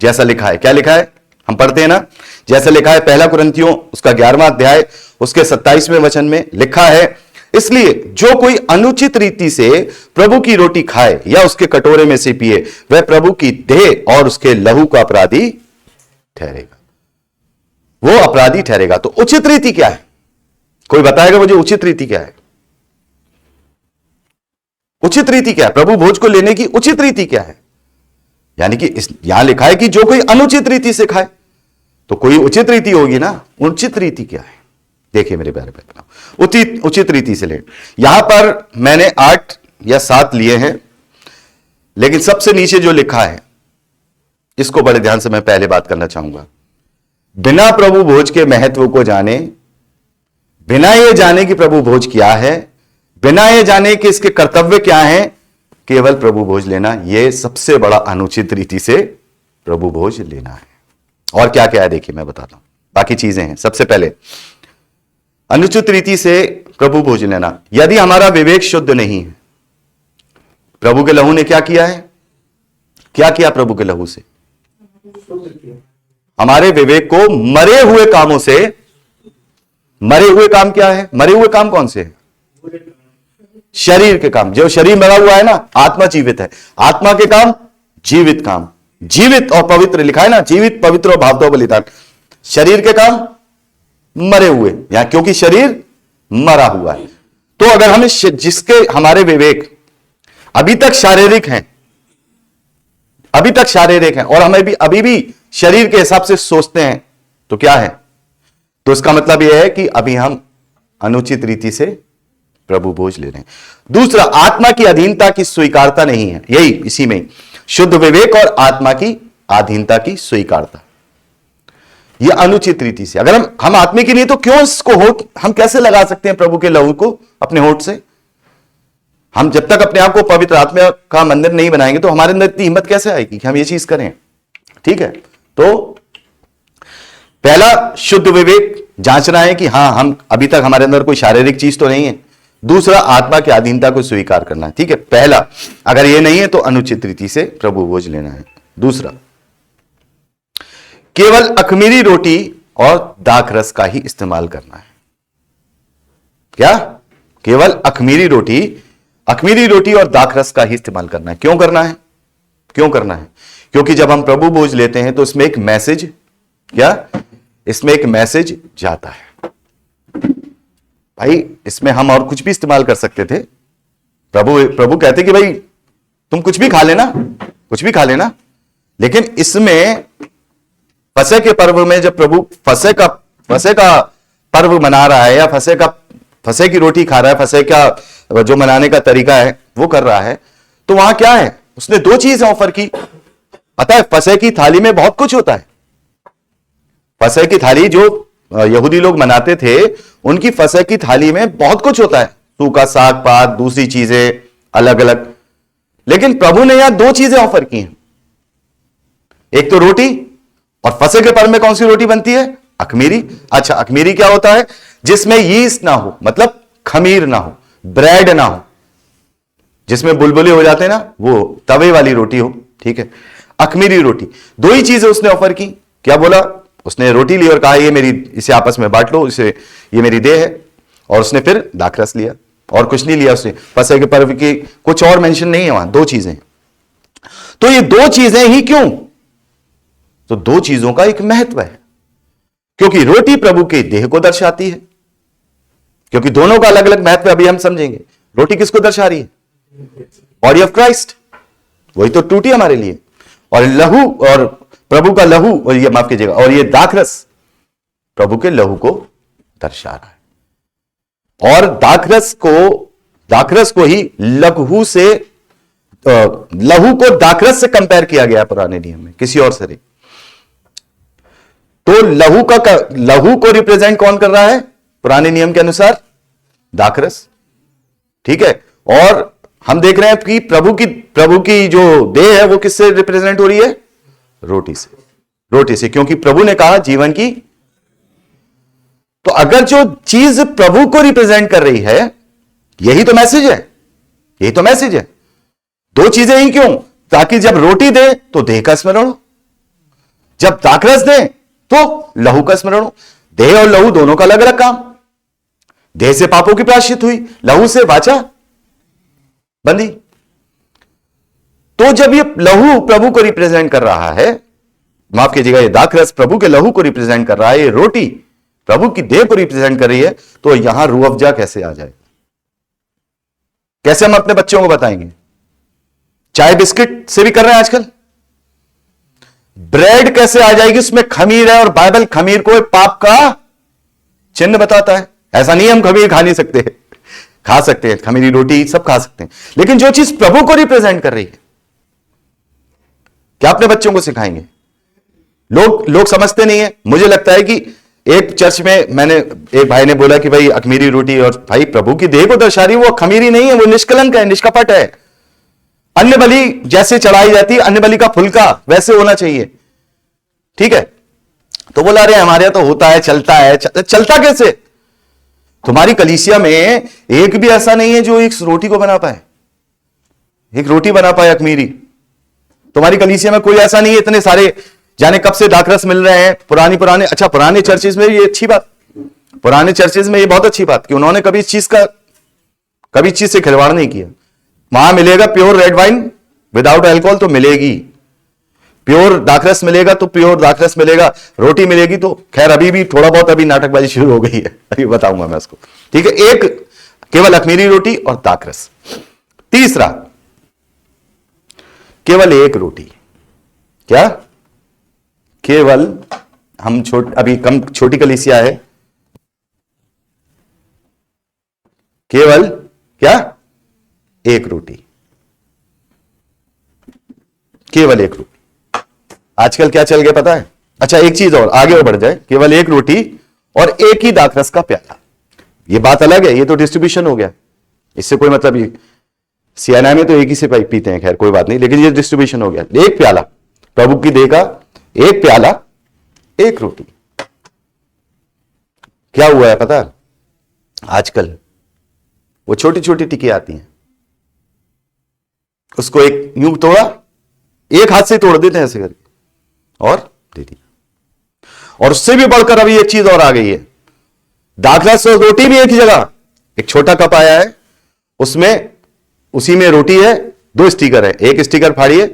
जैसा लिखा है। क्या लिखा है, हम पढ़ते हैं ना, जैसा लिखा है 1 कुरिन्थियों उसका 11वां अध्याय उसके 27वें वचन में लिखा है, इसलिए जो कोई अनुचित रीति से प्रभु की रोटी खाए या उसके कटोरे में से पिए, वह प्रभु की देह और उसके लहू का अपराधी ठहरेगा, वो अपराधी ठहरेगा। तो उचित रीति क्या है, कोई बताएगा मुझे उचित रीति क्या है, उचित रीति क्या है, प्रभु भोज को लेने की उचित रीति क्या है। यानी कि यहां लिखा है कि जो कोई अनुचित रीति से खाए, तो कोई उचित रीति होगी ना। उचित रीति क्या है, देखिए मेरे प्यारे भाई, उचित रीति से ले। यहां पर मैंने 8 या 7 लिए हैं, लेकिन सबसे नीचे जो लिखा है इसको बड़े ध्यान से मैं पहले बात करना चाहूंगा। बिना प्रभु भोज के महत्व को जाने, बिना ये जाने कि प्रभु भोज क्या है, बिना ये जाने कि इसके कर्तव्य क्या हैं, केवल प्रभु भोज लेना, यह सबसे बड़ा अनुचित रीति से प्रभु भोज लेना है। और क्या क्या है देखिए मैं बताता हूं, बाकी चीजें हैं। सबसे पहले अनुचित रीति से प्रभु भोज लेना। यदि हमारा विवेक शुद्ध नहीं है, प्रभु के लहू ने क्या किया है? क्या किया प्रभु के लहू से? हमारे विवेक को मरे हुए कामों से, मरे हुए काम क्या है? मरे हुए काम कौन से है? शरीर के काम। जो शरीर मरा हुआ है ना, आत्मा जीवित है। आत्मा के काम जीवित काम, जीवित और पवित्र लिखा है ना, जीवित पवित्र और भावदो बलिदान। शरीर के काम मरे हुए, या क्योंकि शरीर मरा हुआ है। तो अगर हमें जिसके हमारे विवेक अभी तक शारीरिक हैं, अभी तक शारीरिक हैं और हमें भी अभी भी शरीर के हिसाब से सोचते हैं, तो क्या है? तो इसका मतलब यह है कि अभी हम अनुचित रीति से प्रभु भोज ले रहे हैं। दूसरा, आत्मा की अधीनता की स्वीकारता नहीं है। यही इसी में शुद्ध विवेक और आत्मा की अधीनता की स्वीकारता, यह अनुचित रीति से। अगर हम आत्मा की नहीं तो क्यों इसको होठ, हम कैसे लगा सकते हैं प्रभु के लहू को अपने होठ से? हम जब तक अपने आप को पवित्र आत्मा का मंदिर नहीं बनाएंगे तो हमारे अंदर इतनी हिम्मत कैसे आएगी कि हम ये चीज करें? ठीक है, तो पहला शुद्ध विवेक जांचना है कि हां, हम अभी तक हमारे अंदर कोई शारीरिक चीज तो नहीं है। दूसरा, आत्मा की अधीनता को स्वीकार करना है। ठीक है, पहला, अगर ये नहीं है तो अनुचित रीति से प्रभु भोज लेना है। दूसरा, केवल अखमीरी रोटी और दाख रस का ही इस्तेमाल करना है। क्या? केवल अखमीरी रोटी और दाख रस का ही इस्तेमाल करना है। क्यों करना है? क्यों करना है? क्योंकि जब हम प्रभु भोज लेते हैं तो इसमें एक मैसेज, क्या? इसमें एक मैसेज जाता है। भाई, इसमें हम और कुछ भी इस्तेमाल कर सकते थे। प्रभु कहते कि भाई तुम कुछ भी खा लेना, कुछ भी खा लेना, लेकिन इसमें फसह के पर्व में जब प्रभु फसह का पर्व मना रहा है, या फसह की रोटी खा रहा है, फसह का जो मनाने का तरीका है वो कर रहा है, तो वहां क्या है? उसने दो चीजें ऑफर की। पता है, फसह की थाली में बहुत कुछ होता है। फसह की थाली जो यहूदी लोग मनाते थे, उनकी फसह की थाली में बहुत कुछ होता है, सूखा साग पात, दूसरी चीजें अलग अलग। लेकिन प्रभु ने यहां दो चीजें ऑफर की हैं। एक तो रोटी, और फसह के पर्व में कौन सी रोटी बनती है? अखमीरी। अच्छा, अखमीरी क्या होता है? जिसमें यीस्ट ना हो, मतलब खमीर ना हो, ब्रेड ना हो, जिसमें बुलबुले हो जाते हैं ना, वो तवे वाली रोटी हो। ठीक है, अखमीरी रोटी। दो ही चीजें उसने ऑफर की। क्या बोला? उसने रोटी ली और कहा ये मेरी, इसे आपस में बांट लो, इसे, ये मेरी देह है। और उसने फिर दाखरस लिया, और कुछ नहीं लिया उसने। फसह के पर्व की कुछ और मेंशन नहीं है वहां, दो चीजें। तो ये दो चीजें ही क्यों? तो दो चीजों का एक महत्व है, क्योंकि रोटी प्रभु के देह को दर्शाती है। क्योंकि दोनों का अलग अलग महत्व अभी हम समझेंगे। रोटी किसको दर्शा रही है? बॉडी ऑफ क्राइस्ट, वही तो टूटी हमारे लिए। और लहू, और प्रभु का लहू, और ये माफ कीजिएगा, और ये दाखरस प्रभु के लहू को दर्शा रहा है। और दाखरस को ही लहू से, लहू को दाखरस से कंपेयर किया गया पुराने नियम में, किसी और से नहीं। तो लहू को रिप्रेजेंट कौन कर रहा है पुराने नियम के अनुसार? दाखरस। ठीक है, और हम देख रहे हैं कि प्रभु की जो देह है वो किससे रिप्रेजेंट हो रही है? रोटी से, क्योंकि प्रभु ने कहा जीवन की। तो अगर जो चीज प्रभु को रिप्रेजेंट कर रही है, यही तो मैसेज है, यही तो मैसेज है। दो चीजें ही क्यों? ताकि जब रोटी दे तो देह का स्मरण हो, जब दाखरस दे तो लहू का स्मरण हो। देह और लहू दोनों का अलग अलग काम। देह से पापों की प्रायश्चित हुई, लहू से वाचा बंदी। तो जब ये लहू प्रभु को रिप्रेजेंट कर रहा है, माफ कीजिएगा, ये दाखरस प्रभु के लहू को रिप्रेजेंट कर रहा है, ये रोटी प्रभु की देह को रिप्रेजेंट कर रही है, तो यहां रूह अफ़ज़ा कैसे आ जाए? कैसे हम अपने बच्चों को बताएंगे? चाय बिस्किट से भी कर रहे हैं आजकल। ब्रेड कैसे आ जाएगी? उसमें खमीर है, और बाइबल खमीर को पाप का चिन्ह बताता है। ऐसा नहीं, हम खमीर खा नहीं सकते, खा सकते हैं, खमीरी रोटी सब खा सकते हैं, लेकिन जो चीज प्रभु को रिप्रेजेंट कर रही है, क्या अपने बच्चों को सिखाएंगे? लोग समझते नहीं है। मुझे लगता है कि एक चर्च में एक भाई ने बोला कि भाई अखमीरी रोटी, और भाई प्रभु की देह को दर्शा रही, वो खमीरी नहीं है, वो निष्कलंक है, निष्कपट है। अन्य बलि जैसे चढ़ाई जाती है, अन्य बलि का फुलका वैसे होना चाहिए। ठीक है, तो बोला अरे हमारे यहां तो होता है, चलता है। चलता कैसे? तुम्हारी कलीसिया में एक भी ऐसा नहीं है जो एक रोटी को बना पाए, एक रोटी बना पाए अखमीरी। तुम्हारी कलीसिया में कोई ऐसा नहीं है। इतने सारे जाने कब से दाखरस मिल रहे हैं, पुराने अच्छा पुराने चर्चेज में ये अच्छी बात, पुराने चर्चेज में ये बहुत अच्छी बात कि उन्होंने कभी इस चीज से खिलवाड़ नहीं किया। वहां मिलेगा pure red wine without alcohol तो मिलेगी, प्योर दाखरस मिलेगा तो प्योर दाखरस मिलेगा, रोटी मिलेगी तो खैर अभी भी थोड़ा बहुत अभी नाटकबाजी शुरू हो गई है, अभी बताऊंगा मैं उसको, ठीक है। एक केवल अखमीरी रोटी और दाखरस। तीसरा केवल एक रोटी, क्या केवल हम अभी कम छोटी कलीसिया है, केवल क्या एक रोटी, केवल एक रोटी। आजकल क्या चल गया पता है? अच्छा एक चीज और आगे और बढ़ जाए, केवल एक रोटी और एक ही दाखरस का प्याला। ये बात अलग है, ये तो डिस्ट्रीब्यूशन हो गया, इससे कोई मतलब ही सियाना में तो एक ही से पीते हैं, खैर कोई बात नहीं, लेकिन ये डिस्ट्रीब्यूशन हो गया। एक प्याला प्रभु की देह का, एक प्याला, एक रोटी। क्या हुआ है पता? आजकल वो छोटी छोटी टिकी आती हैं, उसको एक यूं तोड़ा, एक हाथ से तोड़ देते हैं ऐसे करके और दे दिया। और उससे भी बढ़कर अभी एक चीज और आ गई है, दाखरस और रोटी भी एक ही जगह। एक छोटा कप आया है, उसमें उसी में रोटी है, दो स्टिकर है, एक स्टिकर फाड़िए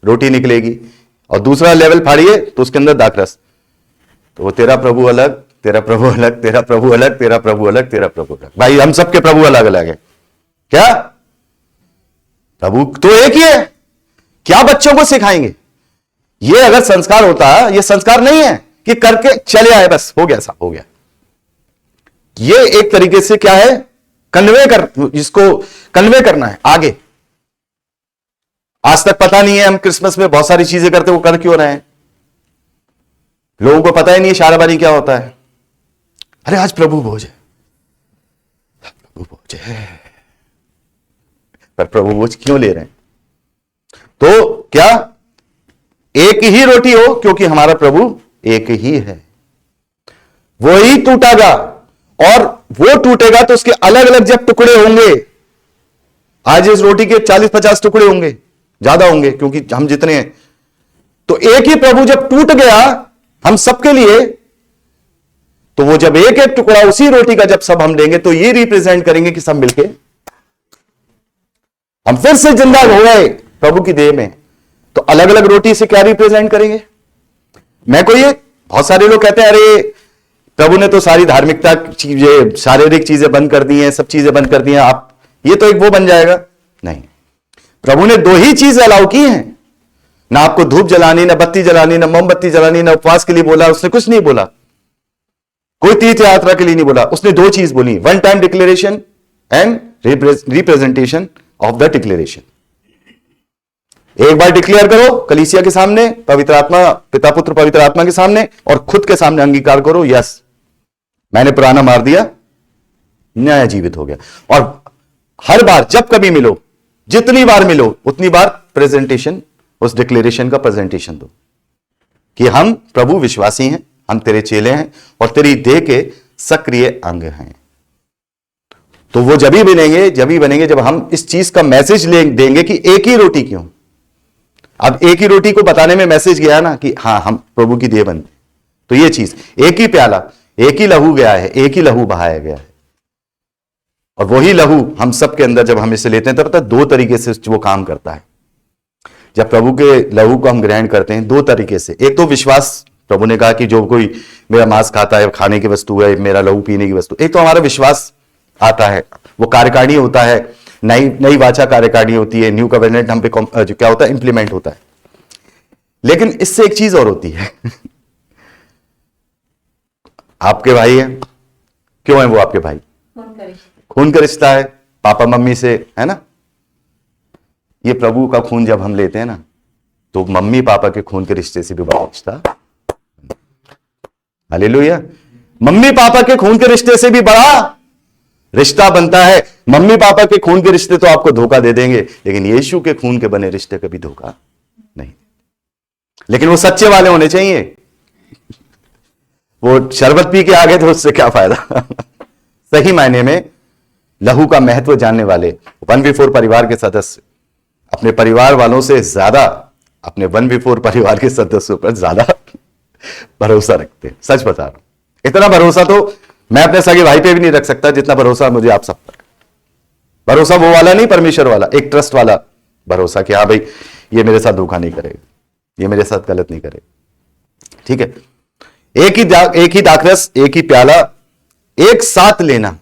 रोटी निकलेगी और दूसरा लेवल फाड़िए तो उसके अंदर दाखरस। तो वो तेरा प्रभु अलग, तेरा प्रभु अलग, तेरा प्रभु अलग, तेरा प्रभु अलग, तेरा प्रभु अलग। भाई हम सबके प्रभु अलग अलग है क्या? प्रभु तो एक ही है, क्या बच्चों को सिखाएंगे? ये अगर संस्कार होता, ये संस्कार नहीं है कि करके चले आए बस हो गया, सब हो गया। ये एक तरीके से क्या है, जिसको कन्वे करना है आगे। आज तक पता नहीं है, हम क्रिसमस में बहुत सारी चीजें करते, वो कर क्यों रहे हैं? लोगों को पता ही नहीं है शाराबानी क्या होता है। अरे आज प्रभु भोज है, प्रभु भोज है, पर प्रभु भोज क्यों ले रहे हैं? तो क्या एक ही रोटी हो, क्योंकि हमारा प्रभु एक ही है, वो ही टूटेगा और वो टूटेगा तो उसके अलग अलग जब टुकड़े होंगे, आज इस रोटी के 40-50 टुकड़े होंगे, ज्यादा होंगे क्योंकि हम जितने हैं, तो एक ही प्रभु जब टूट गया हम सबके लिए, तो वो जब एक एक टुकड़ा उसी रोटी का जब सब हम लेंगे तो ये रिप्रेजेंट करेंगे कि सब मिलके हम फिर से जिंदा हो गए प्रभु की देह में। तो अलग अलग रोटी से क्या रिप्रेजेंट करेंगे? मैं को ये बहुत सारे लोग कहते हैं अरे प्रभु ने तो सारी धार्मिकता चीजें, शारीरिक चीजें बंद कर दी हैं, सब चीजें बंद कर दी हैं, आप ये तो एक वो बन जाएगा। नहीं, प्रभु ने दो ही चीजें अलाउ की हैं, ना आपको धूप जलानी, ना बत्ती जलानी, ना मोमबत्ती जलानी, ना उपवास के लिए बोला, उसने कुछ नहीं बोला, कोई तीर्थ यात्रा के लिए नहीं बोला, उसने दो चीज बोली, one time declaration and representation of the declaration. एक बार डिक्लेयर करो कलीसिया के सामने, पवित्र आत्मा, पिता पुत्र पवित्र आत्मा के सामने, और खुद के सामने अंगीकार करो, यस मैंने पुराना मार दिया, नया जीवित हो गया। और हर बार जब कभी मिलो, जितनी बार मिलो उतनी बार प्रेजेंटेशन, उस डिक्लेरेशन का प्रेजेंटेशन दो कि हम प्रभु विश्वासी हैं, हम तेरे चेले हैं और तेरी देह के सक्रिय अंग हैं। तो वो जब ही बनेंगे जब हम इस चीज का मैसेज देंगे कि एक ही रोटी क्यों। अब एक ही रोटी को बताने में मैसेज गया ना कि हां हम प्रभु की देह बनते, तो ये चीज एक ही प्याला, एक ही लहू गया है, एक ही लहू बहाया गया है, और वही लहू हम सबके अंदर जब हम इसे लेते हैं तब तक दो तरीके से वो काम करता है। जब प्रभु के लहू को हम ग्रहण करते हैं दो तरीके से, एक तो विश्वास, प्रभु ने कहा कि जो कोई मेरा मांस खाता है खाने की वस्तु है, मेरा लहू पीने की वस्तु। एक तो हमारा विश्वास आता है, वो कार्यकारिणी होता है, नई वाचा कार्यकारिणी होती है, न्यू कवेनेंट हम पे जो क्या होता है इंप्लीमेंट होता है। लेकिन इससे एक चीज और होती है आपके भाई है, क्यों है वो आपके भाई? खून का रिश्ता है, पापा मम्मी से, है ना। ये प्रभु का खून जब हम लेते हैं ना, तो मम्मी पापा के खून के रिश्ते से भी बड़ा रिश्ता, हालेलुया, मम्मी पापा के खून के रिश्ते से भी बड़ा रिश्ता बनता है। मम्मी पापा के खून के रिश्ते तो आपको धोखा दे देंगे, लेकिन यीशु के खून के बने रिश्ते कभी धोखा नहीं। लेकिन वो सच्चे वाले होने चाहिए, वो शरबत पी के आगे तो उससे क्या फायदा सही मायने में लहू का महत्व जानने वाले 1v4 परिवार के सदस्य अपने परिवार वालों से ज्यादा अपने 1v4 परिवार के सदस्यों पर ज्यादा भरोसा रखते हैं। सच बता रहा हूं, इतना भरोसा तो मैं अपने सगे भाई पे भी नहीं रख सकता जितना भरोसा मुझे आप सब पर। भरोसा वो वाला नहीं, परमेश्वर वाला, एक ट्रस्ट वाला भरोसा कि हाँ भाई ये मेरे साथ धोखा नहीं करेगा, ये मेरे साथ गलत नहीं करेगा। ठीक है, एक ही दाखरस, एक ही प्याला, एक साथ लेना,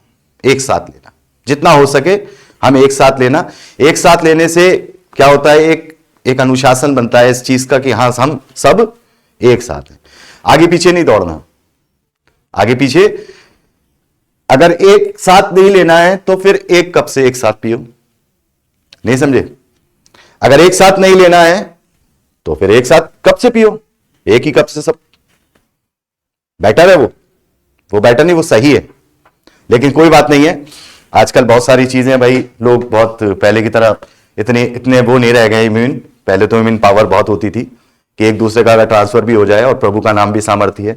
एक साथ लेना, जितना हो सके हम एक साथ लेना। एक साथ लेने से क्या होता है, एक अनुशासन बनता है इस चीज का कि हां हम सब एक साथ हैं। आगे पीछे नहीं दौड़ना, आगे पीछे अगर एक साथ नहीं लेना है तो फिर एक कप से एक साथ पियो, नहीं समझे? अगर एक साथ नहीं लेना है तो फिर एक साथ कप से पियो, एक ही कप से सब बेटर है। वो बेटर नहीं, वो सही है। लेकिन कोई बात नहीं है, आजकल बहुत सारी चीजें भाई, लोग बहुत पहले की तरह इतने वो नहीं रह गए इम्यून। पहले तो इम्यून पावर बहुत होती थी कि एक दूसरे का अगर ट्रांसफर भी हो जाए और प्रभु का नाम भी सामर्थ्य है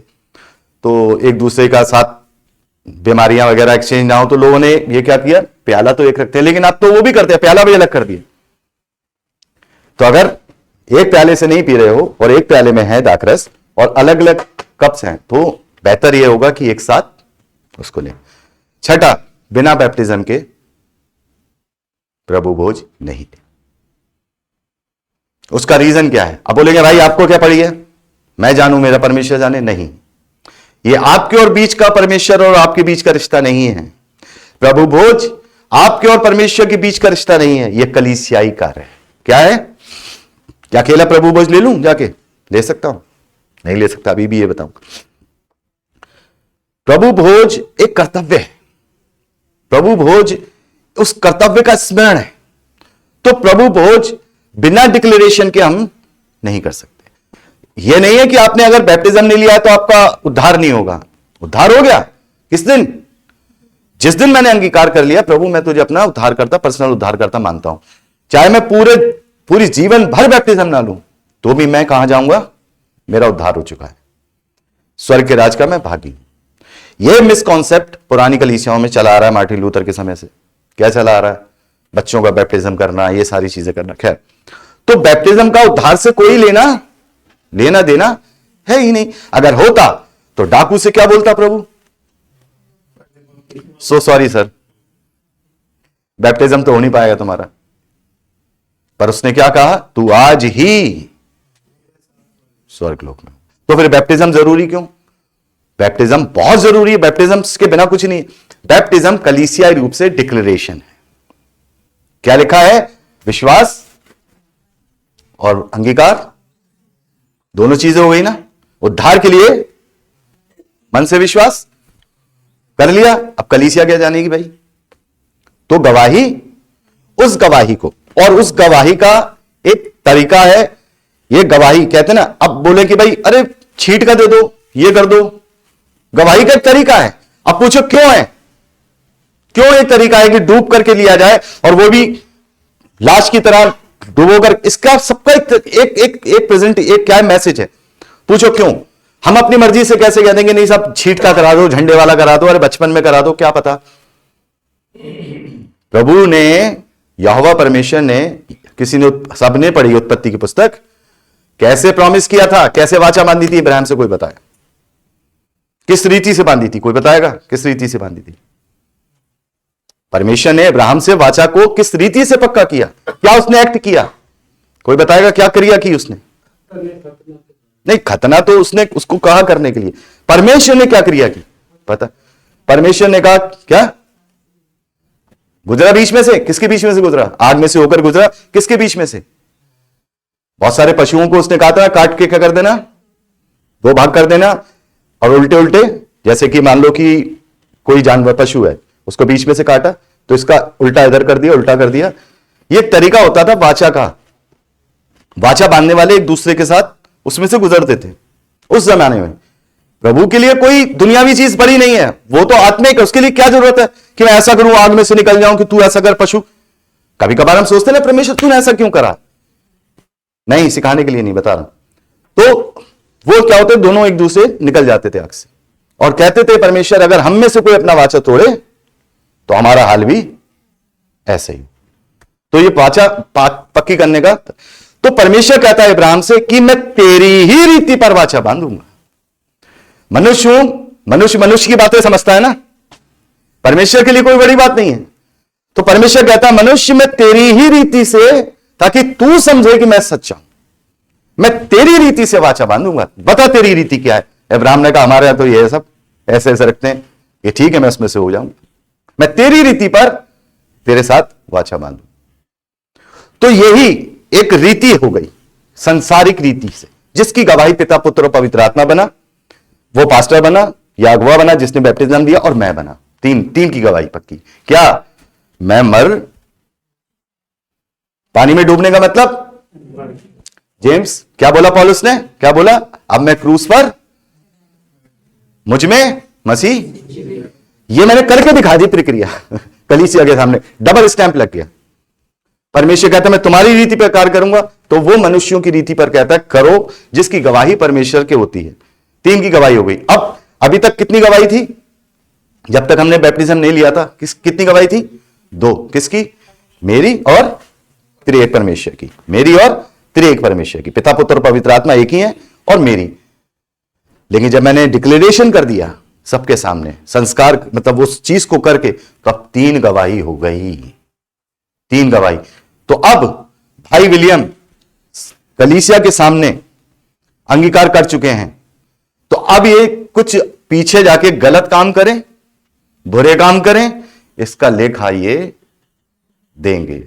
तो एक दूसरे का साथ बीमारियां वगैरह एक्सचेंज ना हो, तो लोगों ने ये क्या किया, प्याला तो एक रखते हैं, लेकिन अब तो वो भी करते हैं, प्याला भी अलग कर दिए। तो अगर एक प्याले से नहीं पी रहे हो और एक प्याले में है दाखरस और अलग अलग कप्स हैं तो बेहतर यह होगा कि एक साथ उसको लें। छठा, बिना बैप्टिज्म के प्रभु भोज नहीं ले। उसका रीजन क्या है? अब बोलेंगे भाई आपको क्या पड़ी है, मैं जानूं मेरा परमेश्वर जाने। नहीं, ये आपके और बीच का परमेश्वर और आपके बीच का रिश्ता नहीं है। प्रभु भोज आपके और परमेश्वर के बीच का रिश्ता नहीं है, यह कलीसियाई कार्य है। क्या है? क्या अकेला प्रभु भोज ले लूं? जाके ले सकता हूं? नहीं ले सकता, अभी भी ये बताऊंगा। प्रभु भोज एक कर्तव्य है, प्रभु भोज उस कर्तव्य का स्मरण है। तो प्रभु भोज बिना डिक्लेरेशन के हम नहीं कर सकते। यह नहीं है कि आपने अगर बैप्टिज्म नहीं लिया तो आपका उद्धार नहीं होगा। उद्धार हो गया किस दिन? जिस दिन मैंने अंगीकार कर लिया, प्रभु मैं तुझे अपना उद्धारकर्ता, पर्सनल उद्धारकर्ता मानता हूं, चाहे मैं पूरी जीवन भर बैप्टिज्म ना लूं तो भी मैं कहां जाऊंगा? मेरा उद्धार हो चुका है, स्वर्ग के राज का मैं भागी हूं। यह मिसकॉन्सेप्ट पुरानी कलीसियाओं में चला आ रहा है मार्टिन लूथर के समय से। क्या चला आ रहा है? बच्चों का बैप्टिज्म करना, ये सारी चीजें करना। खैर, तो बैप्टिज्म का उद्धार से कोई लेना देना है ही नहीं। अगर होता तो डाकू से क्या बोलता प्रभु? सो सॉरी सर, बैप्टिज्म तो हो नहीं पाएगा तुम्हारा। पर उसने क्या कहा? तू आज ही स्वर्गलोक में। तो फिर बैप्टिज्म जरूरी क्यों? बैप्टिज्म बहुत जरूरी है, बैप्टिज्म के बिना कुछ नहीं। बैप्टिज्म कलीसियाई रूप से डिक्लेरेशन है। क्या लिखा है? विश्वास और अंगीकार, दोनों चीजें हो गई ना। उद्धार के लिए मन से विश्वास कर लिया, अब कलीसिया क्या जानेगी भाई? तो गवाही, उस गवाही को, और उस गवाही का एक तरीका है। ये गवाही कहते ना, अब बोले कि भाई अरे छीट का दे दो, ये कर दो, गवाही का एक तरीका है। अब पूछो क्यों है? क्यों एक तरीका है कि डूब करके लिया जाए और वो भी लाश की तरह डुबोकर? इसका सबका एक प्रेजेंट, एक क्या मैसेज है? पूछो क्यों? हम अपनी मर्जी से कैसे कह देंगे नहीं साहब छीट का करा दो, झंडे वाला करा दो, अरे बचपन में करा दो, क्या पता। प्रभु ने, यहोवा परमेश्वर ने, किसी ने, सबने पढ़ी उत्पत्ति की पुस्तक, कैसे प्रॉमिस किया था, कैसे वाचा बांधी थी इब्राहिम से? कोई बताया? किस रीति से बांधी थी? कोई बताएगा किस रीति से बांधी थी? परमेश्वर ने अब्राहम से वाचा को किस रीति से पक्का किया? क्या उसने एक्ट किया? कोई बताएगा क्या क्रिया की उसने? नहीं, खतना तो उसने उसको कहा करने के लिए। परमेश्वर ने क्या क्रिया की पता? परमेश्वर ने कहा क्या? गुजरा बीच में से। किसके बीच में से गुजरा? आग में से होकर गुजरा। किसके बीच में से? बहुत सारे पशुओं को उसने कहा था काट के क्या कर देना, दो भाग कर देना, और उल्टे उल्टे, जैसे कि मान लो कि कोई जानवर पशु है, उसको बीच में से काटा तो इसका उल्टा इधर कर दिया, उल्टा कर दिया। ये तरीका होता था वाचा का। वाचा बांधने वाले एक दूसरे के साथ उसमें से गुजरते थे उस जमाने में। प्रभु के लिए कोई दुनियावी चीज बड़ी नहीं है, वो तो आत्मिक है। उसके लिए क्या जरूरत है कि मैं ऐसा करूं आग में से निकल जाऊं, कि तू ऐसा कर पशु? कभी कभार हम सोचते ना परमेश्वर तूने ऐसा क्यों करा? नहीं, सिखाने के लिए नहीं बता रहा। तो वो क्या होते, दोनों एक दूसरे निकल जाते थे आग से और कहते थे परमेश्वर अगर हम में से कोई अपना वाचा तोड़े तो हमारा हाल भी ऐसे ही। तो ये वाचा पक्की करने का, तो परमेश्वर कहता है इब्राहिम से कि मैं तेरी ही रीति पर वाचा बांधूंगा। मनुष्य मनुष्य की बातें समझता है ना, परमेश्वर के लिए कोई बड़ी बात नहीं है। तो परमेश्वर कहता है मनुष्य मैं तेरी ही रीति से, ताकि तू समझे कि मैं सच्चा हूं, मैं तेरी रीति से वाचा बांधूंगा। बता तेरी रीति क्या है। इब्राहिम ने कहा हमारे यहां तो ये सब ऐसे ऐसे रखते हैं, ये ठीक है, मैं उसमें से हो जाऊंगा, मैं तेरी रीति पर तेरे साथ वाचा बांधू। तो यही एक रीति हो गई संसारिक रीति से, जिसकी गवाही पिता पुत्र और पवित्र आत्मा बना, वो पास्टर बना या अगुआ बना जिसने बैप्टिज्म दिया, और मैं बना। तीन की गवाही पक्की। क्या मैं मर पानी में डूबने का मतलब, जेम्स क्या बोला पौलुस ने, क्या बोला, अब मैं क्रूस पर, मुझ में मसीह। ये मैंने करके दिखा दी प्रक्रिया कलीसिया के सामने, डबल स्टैंप लग गया। परमेश्वर कहता है मैं तुम्हारी रीति पर कार्य करूंगा, तो वो मनुष्यों की रीति पर कहता है करो, जिसकी गवाही परमेश्वर की होती है। 3 की गवाही हो गई। अब अभी तक कितनी गवाही थी, जब तक हमने बैप्टिज्म नहीं लिया था, कितनी गवाही थी, 2। किसकी, मेरी और त्रिएक परमेश्वर की। मेरी और त्रिएक परमेश्वर की, पिता पुत्र और पवित्र आत्मा एक ही है, और मेरी। लेकिन जब मैंने डिक्लेरेशन कर दिया सबके सामने, संस्कार मतलब उस चीज को करके, तो अब 3 गवाही हो गई। 3 गवाही। तो अब भाई विलियम कलीसिया के सामने अंगीकार कर चुके हैं, तो अब ये कुछ पीछे जाके गलत काम करें, बुरे काम करें, इसका लेखा ये देंगे।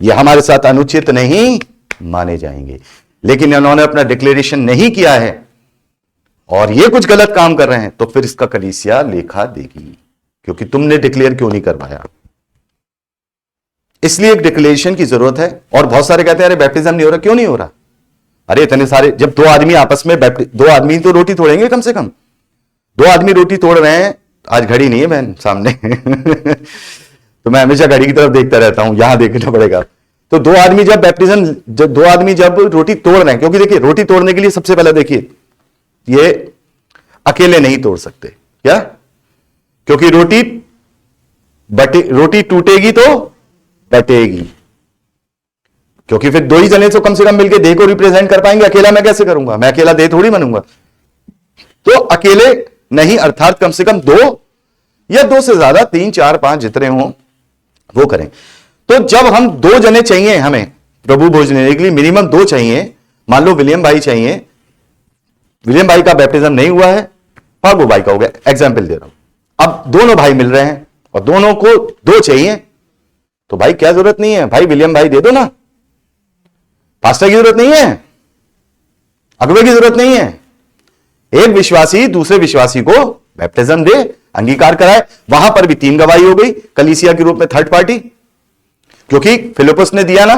ये हमारे साथ अनुचित नहीं माने जाएंगे। लेकिन इन्होंने अपना डिक्लेरेशन नहीं किया है और ये कुछ गलत काम कर रहे हैं, तो फिर इसका कलीसिया लेखा देगी, क्योंकि तुमने डिक्लेयर क्यों नहीं कर पाया। इसलिए एक डिक्लेरेशन की जरूरत है। और बहुत सारे कहते हैं अरे बैप्टिज्म नहीं हो रहा, क्यों नहीं हो रहा। अरे इतने सारे, जब 2 आदमी आपस में 2 आदमी तो रोटी तोड़ेंगे कम से कम। 2 आदमी रोटी तोड़ रहे हैं, आज घड़ी नहीं है बहन सामने तो मैं हमेशा घड़ी की तरफ देखता रहता हूं, यहां देखना पड़ेगा। तो 2 आदमी जब बैप्टिज्म, जब 2 आदमी जब रोटी तोड़ रहे हैं, क्योंकि देखिए रोटी तोड़ने के लिए सबसे पहले देखिए ये अकेले नहीं तोड़ सकते। क्या, क्योंकि रोटी टूटेगी तो बटेगी, क्योंकि फिर 2 ही जने तो कम से कम मिलकर देह को रिप्रेजेंट कर पाएंगे। अकेला मैं कैसे करूंगा, मैं अकेला देह थोड़ी बनूंगा। तो अकेले नहीं, अर्थात कम से कम 2 या 2 से ज्यादा 3 4 5 जितने हों वो करें। तो जब हम 2 जने चाहिए, हमें प्रभु भोज लेने के लिए मिनिमम 2 चाहिए। मान लो विलियम भाई चाहिए, विलियम भाई का बैप्टिज्म नहीं हुआ है, फागू भाई का हो गया, एग्जाम्पल दे रहा हूं। अब दोनों भाई मिल रहे हैं और दोनों को 2 चाहिए, तो भाई क्या जरूरत नहीं है, भाई विलियम भाई दे दो ना, पास्टर की जरूरत नहीं है, अगुवे की जरूरत नहीं है। एक विश्वासी दूसरे विश्वासी को बैप्टिज्म दे, अंगीकार कराए। वहां पर भी 3 गवाही हो गई कलीसिया के रूप में, थर्ड पार्टी। क्योंकि फिलिप्पुस ने दिया ना,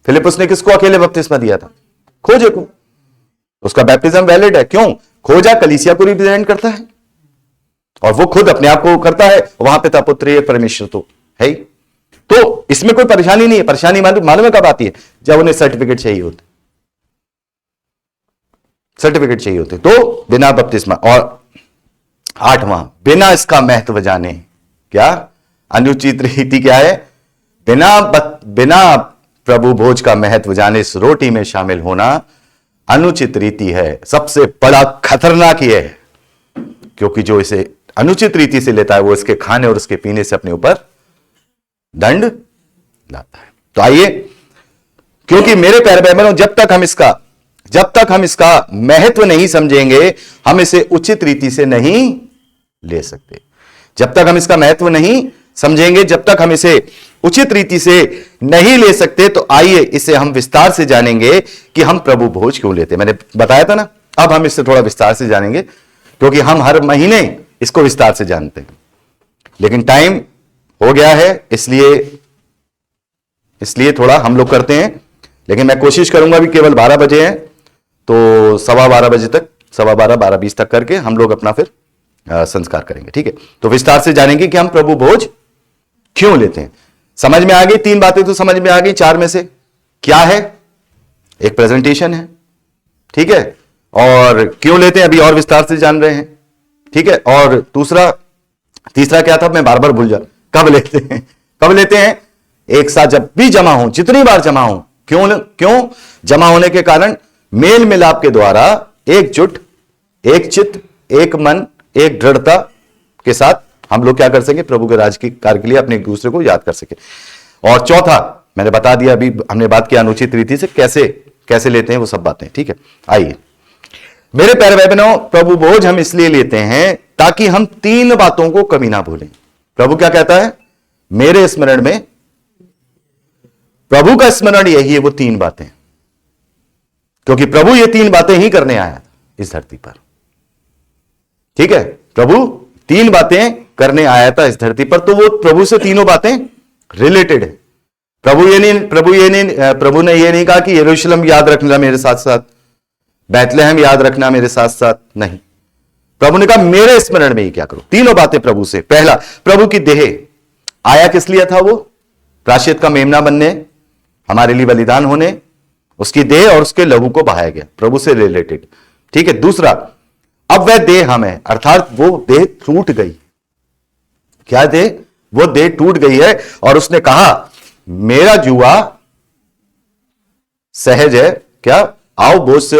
फिलिप्पुस ने किसको अकेले बपतिस्मा दिया था, खोजे को, उसका बैप्टिज्म वैलिड है। क्यों, खोजा कलीसिया को रिप्रेजेंट करता है और वो खुद अपने आप को करता है, वहां पिता पुत्र एक परमेश्वर तो है ही। तो इसमें कोई परेशानी नहीं है। परेशानी मालूम है कब आती है, जब उन्हें सर्टिफिकेट चाहिए होते, सर्टिफिकेट चाहिए होते। तो बिना बपतिस्मा। और 8वां, बिना इसका महत्व जाने। क्या अनुचित रीति क्या है, बिना प्रभु भोज का महत्व जाने इस रोटी में शामिल होना अनुचित रीति है। सबसे बड़ा खतरनाक ये है, क्योंकि जो इसे अनुचित रीति से लेता है वो इसके खाने और उसके पीने से अपने ऊपर दंड लाता है। तो आइए, क्योंकि मेरे प्यारे भाई बहनों, जब तक हम इसका महत्व नहीं समझेंगे, हम इसे उचित रीति से नहीं ले सकते। जब तक हम इसका महत्व नहीं समझेंगे, जब तक हम इसे उचित रीति से नहीं ले सकते, तो आइए इसे हम विस्तार से जानेंगे कि हम प्रभु भोज क्यों लेते। मैंने बताया था ना, अब हम इससे थोड़ा विस्तार से जानेंगे, क्योंकि हम हर महीने इसको विस्तार से जानते हैं, लेकिन टाइम हो गया है, इसलिए थोड़ा हम लोग करते हैं। लेकिन मैं कोशिश करूंगा भी, केवल 12 बजे हैं तो 12:15 बजे तक, 12:15 12:20 तक करके हम लोग अपना फिर संस्कार करेंगे। ठीक है, तो विस्तार से जानेंगे कि हम प्रभु भोज क्यों लेते हैं। समझ में आ गई, 3 बातें तो समझ में आ गई। 4 में से क्या है, एक प्रेजेंटेशन है, ठीक है, और क्यों लेते हैं अभी और विस्तार से जान रहे हैं। ठीक है, और तीसरा क्या था, मैं बार बार भूल कब लेते हैं? कब लेते हैं? एक साथ जब भी जमा हो, जितनी बार जमा हो। क्यों जमा होने के कारण मेल मिलाप के द्वारा एकजुट, एक चित्त, एक मन, एक दृढ़ता के साथ हम लोग क्या कर सके? प्रभु के राज की कार्य के लिए अपने एक दूसरे को याद कर सके। और चौथा मैंने बता दिया, अभी हमने बात की अनुचित रीति से कैसे लेते हैं वो सब बातें, ठीक है। आइए मेरे प्यारे भाई बहनों, प्रभु भोज हम इसलिए लेते हैं ताकि हम 3 बातों को कभी ना भूलें। प्रभु क्या कहता है? मेरे स्मरण में, प्रभु का स्मरण यही है वो 3 बातें, क्योंकि प्रभु ये 3 बातें ही करने आया था इस धरती पर, ठीक है। प्रभु 3 बातें करने आया था इस धरती पर, तो वो प्रभु से तीनों बातें रिलेटेड है। प्रभु ने ये नहीं कहा कि यरूशलेम याद रखना मेरे साथ साथ, बैतलहम याद रखना मेरे साथ साथ, नहीं। प्रभु ने कहा मेरे स्मरण में ही क्या करो। तीनों बातें प्रभु से। पहला, प्रभु की देह आया किस लिए था? वो प्रायश्चित का मेमना बनने, हमारे लिए बलिदान होने, उसकी देह और उसके लहू को बहाया गया, प्रभु से रिलेटेड, ठीक है। दूसरा, अब वह देह हम है, अर्थात वो देह टूट गई। क्या देह? वो देह टूट गई है और उसने कहा मेरा जुआ सहज है। क्या? आओ बोझ से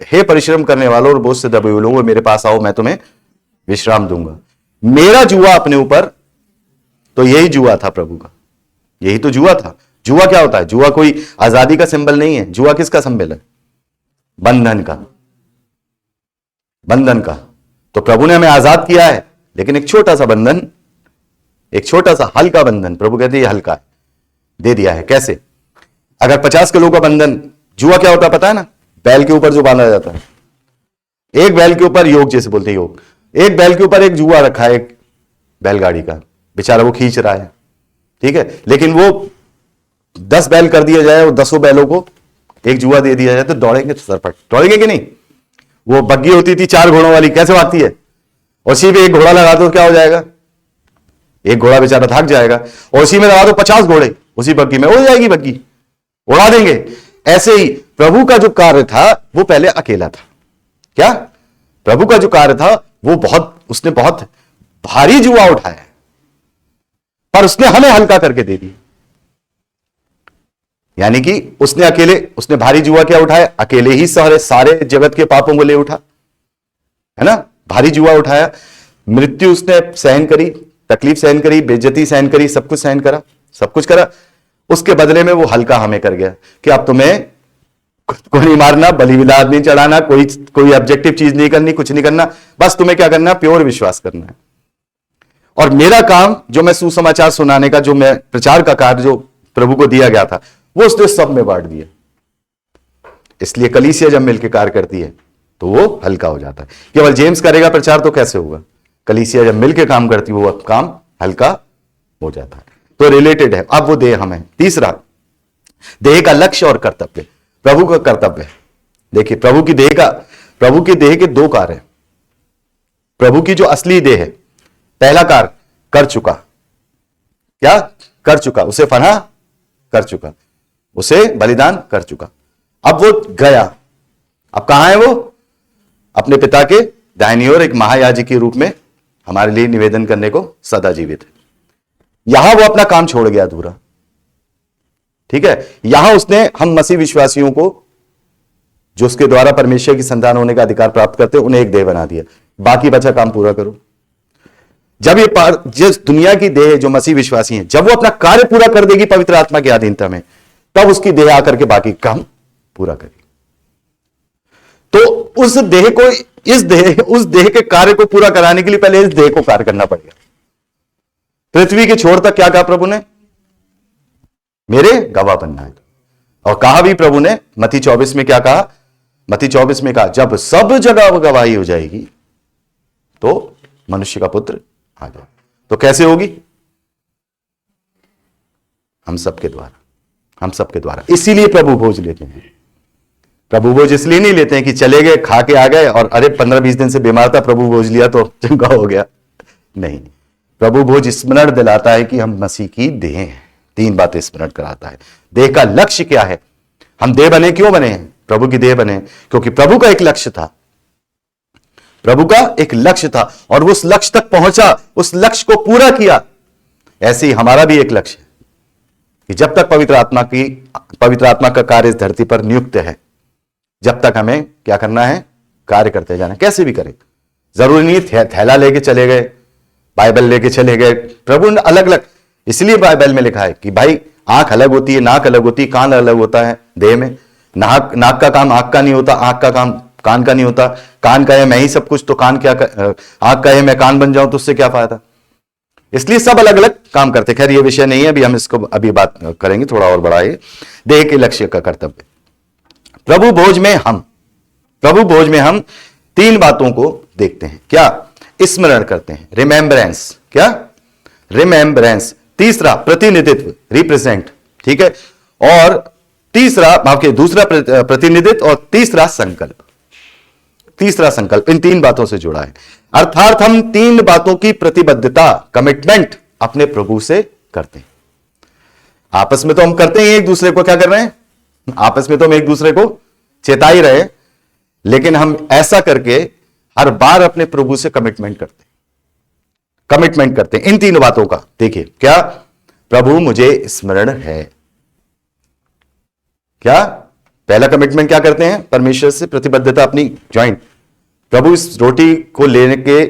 हे परिश्रम करने वालों और बोझ से दबे हुए लोगों, मेरे पास आओ, मैं तुम्हें विश्राम दूंगा। मेरा जुआ अपने ऊपर, तो यही जुआ था प्रभु का, यही तो जुआ था। जुआ क्या होता है? जुआ कोई आजादी का सिंबल नहीं है। जुआ किसका सिंबल है? बंधन का, बंधन का। तो प्रभु ने हमें आजाद किया है, लेकिन एक छोटा सा बंधन, एक छोटा सा हल्का बंधन, प्रभु कहते हैं ये हल्का है, दे दिया है। कैसे? अगर 50 किलो का बंधन, जुआ क्या होता है पता है ना? बैल के ऊपर जो बांधा जाता है, एक बैल के ऊपर, योग जैसे बोलते हैं योग, एक बैल के ऊपर एक जुआ रखा है, एक बैलगाड़ी का, बेचारा वो खींच रहा है, ठीक है। लेकिन वो 10 बैल कर दिया जाए और 10 बैलों को एक जुआ दे दिया जाए तो दौड़ेंगे तो सरपट, दौड़ेंगे कि नहीं? वो बग्गी होती थी 4 घोड़ों वाली, कैसे भागती है? और उसी पे एक घोड़ा लगा दो क्या हो जाएगा? एक घोड़ा बेचारा थक जाएगा। और उसी में लगा दो 50 घोड़े, उसी बग्गी में उड़ जाएगी बग्गी, उड़ा देंगे। ऐसे ही प्रभु का जो कार्य था वो पहले अकेला था। क्या? प्रभु का जो कार्य था वो उसने बहुत भारी जुआ उठाया, पर उसने हमें हल्का करके दे दिया। यानी कि उसने भारी जुआ क्या उठाया? अकेले ही सारे जगत के पापों को ले उठा, है ना? भारी जुआ उठाया, मृत्यु उसने सहन करी, तकलीफ सहन करी, बेइज्जती सहन करी, सब कुछ सहन करा, सब कुछ करा। उसके बदले में वो हल्का हमें कर गया कि अब तुम्हें को नहीं मारना, बलि विलाद नहीं चढ़ाना, कोई ऑब्जेक्टिव चीज नहीं करनी, कुछ नहीं करना, बस तुम्हें क्या करना? प्योर विश्वास करना है। और मेरा काम, जो मैं सुसमाचार सुनाने का, जो मैं प्रचार का कार्य जो प्रभु को दिया गया था, वो उसने सब में बांट दिया। इसलिए कलीसिया जब मिलकर कार्य करती है तो वो हल्का हो जाता है। केवल जेम्स करेगा प्रचार तो कैसे होगा? कलीसिया जब मिलकर काम करती है वो काम हल्का हो जाता है। तो रिलेटेड है। अब वो देह हमें। तीसरा, देह का लक्ष्य और कर्तव्य, प्रभु का कर्तव्य है। देखिए प्रभु की देह के 2 कार्य हैं। प्रभु की जो असली देह है, पहला कार्य कर चुका, क्या कर चुका? उसे फना कर चुका, उसे बलिदान कर चुका। अब वो गया, अब कहां है वो? अपने पिता के दाहिनी ओर एक महायाजक के रूप में हमारे लिए निवेदन करने को सदा जीवित है। यहां वो अपना काम छोड़ गया अधूरा, ठीक है। यहां उसने हम मसीह विश्वासियों को, जो उसके द्वारा परमेश्वर की संतान होने का अधिकार प्राप्त करते हैं, उन्हें एक देह बना दिया। बाकी बचा काम पूरा करो। जब ये जिस दुनिया की देह जो मसीह विश्वासी हैं, जब वो अपना कार्य पूरा कर देगी पवित्र आत्मा की अधीनता में, तब उसकी देह आकर के बाकी काम पूरा करेगी। तो उस देह के कार्य को पूरा कराने के लिए पहले इस देह को कार्य करना पड़ेगा। पृथ्वी के छोर तक क्या कहा प्रभु ने? मेरे गवाह बनना है। और कहा भी प्रभु ने मत्ती 24 में क्या कहा? मत्ती 24 में कहा, जब सब जगह गवाही हो जाएगी तो मनुष्य का पुत्र आ जाए। तो कैसे होगी? हम सबके द्वारा। इसीलिए प्रभु भोज लेते हैं। प्रभु भोज इसलिए नहीं लेते हैं कि चले गए, खा के आ गए और अरे 15-20 दिन से बीमार था, प्रभु भोज लिया तो चंगा हो गया। नहीं, प्रभु भोज स्मरण दिलाता है कि हम मसीह की देह हैं। 3 बातें स्मरण कराता है। देह का लक्ष्य क्या है? हम देह बने, क्यों बने हैं? प्रभु की देह बने क्योंकि प्रभु का एक लक्ष्य था। प्रभु का एक लक्ष्य था और उस लक्ष्य तक पहुंचा, उस लक्ष्य को पूरा किया। ऐसे ही हमारा भी एक लक्ष्य है कि जब तक पवित्र आत्मा का कार्य इस धरती पर नियुक्त है, जब तक हमें क्या करना है, कार्य करते जाना, कैसे भी करें। जरूरी नहीं थैला लेके चले गए, बाइबल लेके चले गए। प्रभु ने अलग अलग, इसलिए बाइबल में लिखा है कि भाई आंख अलग होती है, नाक अलग होती है, कान अलग होता है देह में। नाक का काम आंख का नहीं होता, आंख का काम कान का नहीं होता। कान का है मैं ही सब कुछ, तो कान क्या आंख का है मैं कान बन जाऊं तो उससे क्या फायदा। इसलिए सब अलग अलग काम करते। खैर ये विषय नहीं है, अभी हम इसको अभी बात करेंगे थोड़ा और बढ़ाए। देह के लक्ष्य का कर्तव्य। प्रभु भोज में हम 3 बातों को देखते हैं। क्या? स्मरण करते हैं, रिमेंबरेंस। क्या? रिमेंबरेंस। तीसरा प्रतिनिधित्व, रिप्रेजेंट, ठीक है। और तीसरा दूसरा प्रतिनिधित्व और तीसरा संकल्प। इन 3 बातों से जुड़ा है। अर्थात हम 3 बातों की प्रतिबद्धता, कमिटमेंट अपने प्रभु से करते हैं। आपस में तो हम करते हैं, एक दूसरे को क्या कर रहे हैं, आपस में तो हम एक दूसरे को चेता ही रहे, लेकिन हम ऐसा करके हर बार अपने प्रभु से कमिटमेंट करते हैं इन 3 बातों का। देखिए क्या? प्रभु मुझे स्मरण है। क्या पहला कमिटमेंट क्या करते हैं? परमेश्वर से प्रतिबद्धता अपनी ज्वाइंट। प्रभु इस रोटी को लेने के